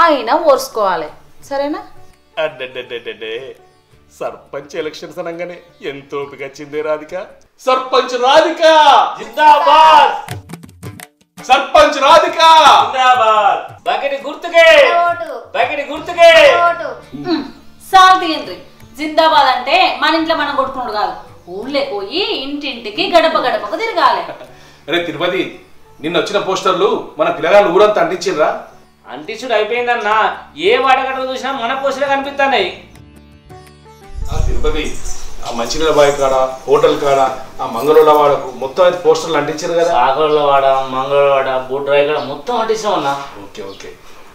అయినా ఓర్చుకోవాలి. సరేనా? అడ్డే సర్పంచ్ ఎలక్షన్స్ అనగానే ఎంతో ఓపిక వచ్చిందే రాధిక. సర్పంచ్ రాధిక జిందాబాద్, సర్పంచ్ రాధిక జిందాబాద్. బకెట్ గుర్తుకే, బకెట్ గుర్తుకే. సాల్ తీయండి. జిందాబాద్ అంటే మన ఇంట్లో మనం కొట్టుకున్నాడు కాదు, ఊళ్ళే పోయి ఇంటింటికి గడప గడపకు తిరగాలి. అరే తిరుపతి, నిన్న వచ్చిన పోస్టర్లు మన పిల్లగాళ్ళు ఊరంతా అంటించిర్రా? అంటించుడు అయిపోయిందన్నా. ఏ వాడగడలు చూసినా మన పోస్టర్లు కనిపిస్తున్నాయి. తిరుపతి ఆ మంచినీళ్ళ బావి కాడ హోటల్ కాడ ఆ మంగళూరుల వాడకు మొత్తం అయితే పోస్టర్లు అంటించారు కదా. సాగర్ల వాడ మంగళవాడ బూడ్రాయి కాడ మొత్తం అంటిస్తాం అన్న. Okay okay.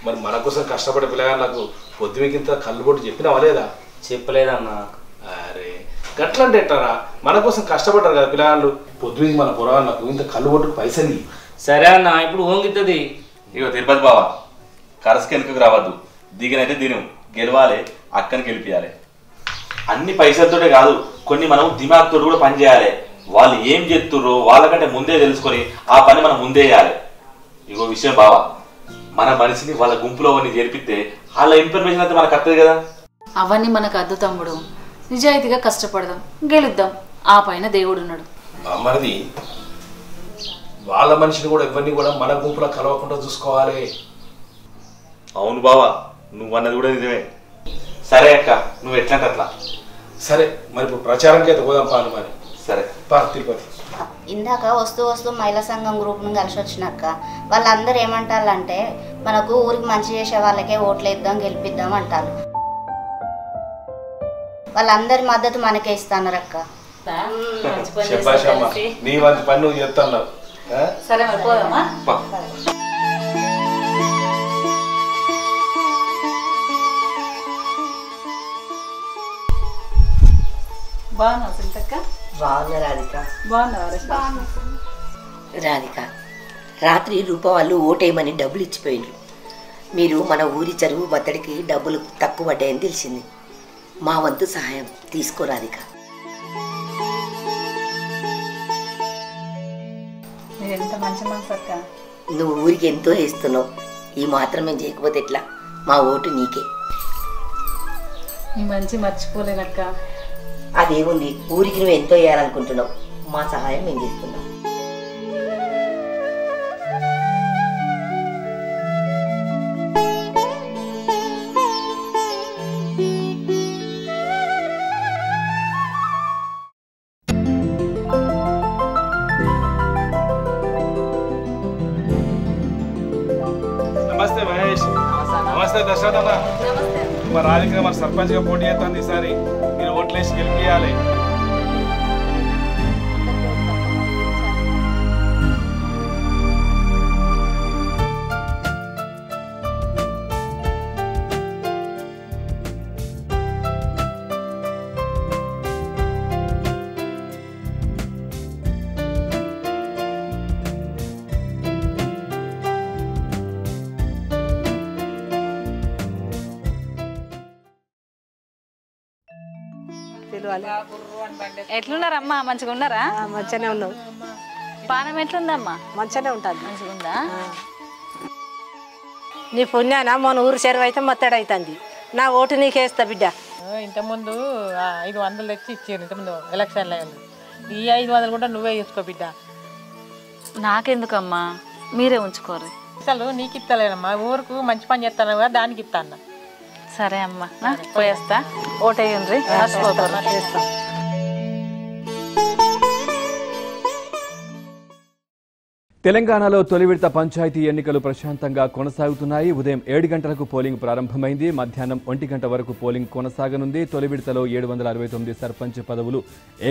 మరి మన కోసం కష్టపడే పిల్లగాళ్ళకు పొద్దుమికింత కళ్ళు బొట్టు చెప్పినావా లేదా? చెప్పలేదన్నా. అరే గట్లంటే ఎట్టారా, మన కోసం కష్టపడ్డారు కదా పిల్లగాళ్ళు. పొద్దుమికి మన పొరగాళ్ళకు ఇంత కళ్ళు బొట్టుకు పైసలు. సరే అన్న, ఇప్పుడు ఓంగిస్తుంది. ఇగో తిరుపతి బావా, కరసకి వెనుకకు రావద్దు. దిగనైతే దిను గెలవాలి, అక్కని గెలిపియాలి. అన్ని పైసలతోటే కాదు, కొన్ని మనం దిమాగ్తో కూడా పని చేయాలి. వాళ్ళు ఏం చేస్తుర్రో వాళ్ళకంటే ముందే తెలుసుకొని ఆ పని మనం ముందే చేయాలి. ఇగో విషయం బావా, మన మనిషిని వాళ్ళ గుంపులో అవన్నీ చేర్పిస్తే వాళ్ళ ఇన్ఫర్మేషన్ అయితే మనకు వస్తుంది కదా. అవన్నీ మనకు అద్దు తమ్ముడు, నిజాయితీగా కష్టపడదాం, గెలుద్దాం. ఆ పైన దేవుడు ఉన్నాడు. మనది వాళ్ళ మనిషిని కూడా ఎవరిని కూడా మన గుంపులో కలవకుండా చూసుకోవాలి. అవును బావా, నువ్వు అన్నది కూడా నిజమే. సరే అక్క, నువ్వు ఎట్లంటే అట్లా. సరే మరి ఇప్పుడు ప్రచారంకి అయితే పోదాం పాలు మరి. సరే పా తిరుపతి. ఇందాక వస్తూ మహిళా సంఘం గ్రూప్ను కలిసి వచ్చినాక వాళ్ళందరూ ఏమంటారంటే మనకు ఊరికి మంచి చేసే వాళ్ళకే ఓట్లు వేద్దాం గెలిపిద్దాం అంటారు. వాళ్ళందరి మద్దతు మనకే ఇస్తున్నారు అక్క. నీ వంటి పని నువ్వు చెప్తున్నావు. సరే మరి పోదామా? బాగున్నా సునీతక్క? బాగున్నా రాధిక. బాగున్నా రాధిక, రాత్రి రూప వాళ్ళు ఓటేయమని డబ్బులు ఇచ్చిపోయిండ్రు. మీరు మన ఊరి చెరువు బత్తడికి డబ్బులు తక్కువ పడ్డాయని తెలిసింది. మా వంతు సహాయం తీసుకో రాధిక. ఎంత మంచి మనసు అక్క. నువ్వు ఊరికి ఎంతో వేస్తున్నావు, ఈ మాత్రం మేము చేయకపోతే ఎట్లా? మా ఓటు నీకే. నీ మంచి మర్చిపోలేనక్క. అదేముంది, ఊరికి నువ్వు ఎంతో వేయాలనుకుంటున్నావు, మా సహాయం మేము చేస్తున్నాం. నమస్తే మహేష్. నమస్తే దశరథ అన్న. మా రాధిక మరి సర్పంచ్గా పోటీ చేస్తుంది ఈసారి. మీరు ఓట్లేసి గెలిపియాలి. ఎట్లున్నారమ్మా? మంచిగా ఉన్నారా? మంచిగానే ఉన్నావు. పానం ఎట్లుందమ్మా? మంచిగానే ఉంటుంది. మంచిగా ఉందా? నీ పుణ్యాన మన ఊరు చెరువు అయితే మొత్తడు అవుతుంది. నా ఓటు నీకేస్తా బిడ్డ. ఇంతకుముందు 500 తెచ్చి ఇచ్చారు. ఇంతకుముందు ఎలక్షన్లో ఈ 500 కూడా నువ్వే తీసుకో బిడ్డ. నాకెందుకమ్మా, మీరే ఉంచుకోరు. అసలు నీకు ఇస్తలేనమ్మా, ఊరుకు మంచి పని చేస్తాను కదా, దానికి ఇస్తా అన్న. సరే అమ్మా, పోయేస్తా. ఓటేయండి, మర్చిపోతారు. తెలంగాణలో తొలి విడత పంచాయతీ ఎన్నికలు ప్రశాంతంగా కొనసాగుతున్నాయి. ఉదయం 7 గంటలకు పోలింగ్ ప్రారంభమైంది. మధ్యాహ్నం 1 గంట వరకు పోలింగ్ కొనసాగనుంది. తొలి విడతలో 769 సర్పంచ్ పదవులు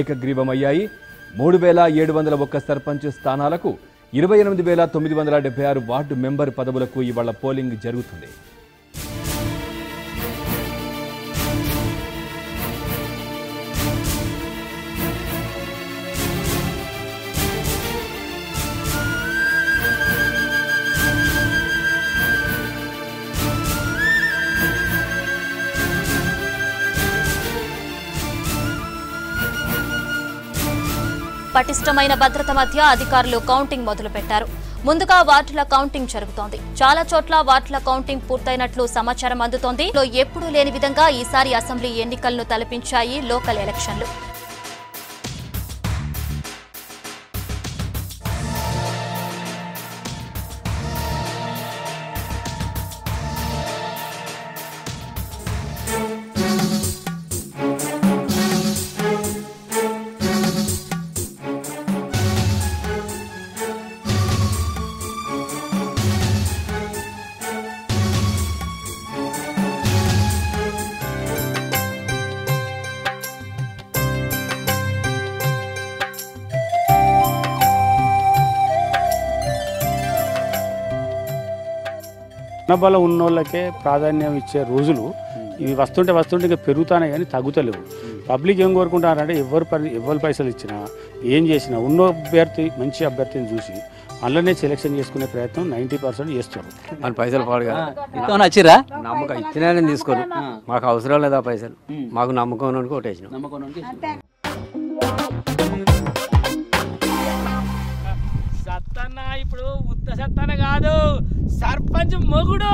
ఏకగ్రీవమయ్యాయి. 3701 సర్పంచ్ స్థానాలకు 28,976 వార్డు మెంబర్ పదవులకు ఇవాళ పోలింగ్ జరుగుతుంది. పటిష్టమైన భద్రత మధ్య అధికారులు కౌంటింగ్ మొదలుపెట్టారు. ముందుగా వార్డుల కౌంటింగ్ జరుగుతోంది. చాలా చోట్ల వార్డుల కౌంటింగ్ పూర్తయినట్లు సమాచారం అందుతోంది. ఎప్పుడూ లేని విధంగా ఈసారి అసెంబ్లీ ఎన్నికలను తలపించాయి లోకల్ ఎలక్షన్లు. బలం ఉన్నోళ్ళకే ప్రాధాన్యం ఇచ్చే రోజులు ఇవి వస్తుంటే ఇంకా పెరుగుతానే కానీ తగ్గుతలేవు. పబ్లిక్ ఏం కోరుకుంటారంటే ఎవరు పైసలు ఇచ్చినా ఏం చేసినా ఉన్న అభ్యర్థి మంచి అభ్యర్థిని చూసి అందులోనే సెలెక్షన్ చేసుకునే ప్రయత్నం 90% చేస్తారు. మన పైసలు పాడుగా నచ్చిరా నమ్మకం ఇచ్చినా తీసుకోరు. మాకు అవసరం లేదా పైసలు, మాకు నమ్మకం కొట్టేసిన. సత్తన్న ఇప్పుడు ఉత్త సత్తన్న కాదు, సర్పంచ్ మొగుడు.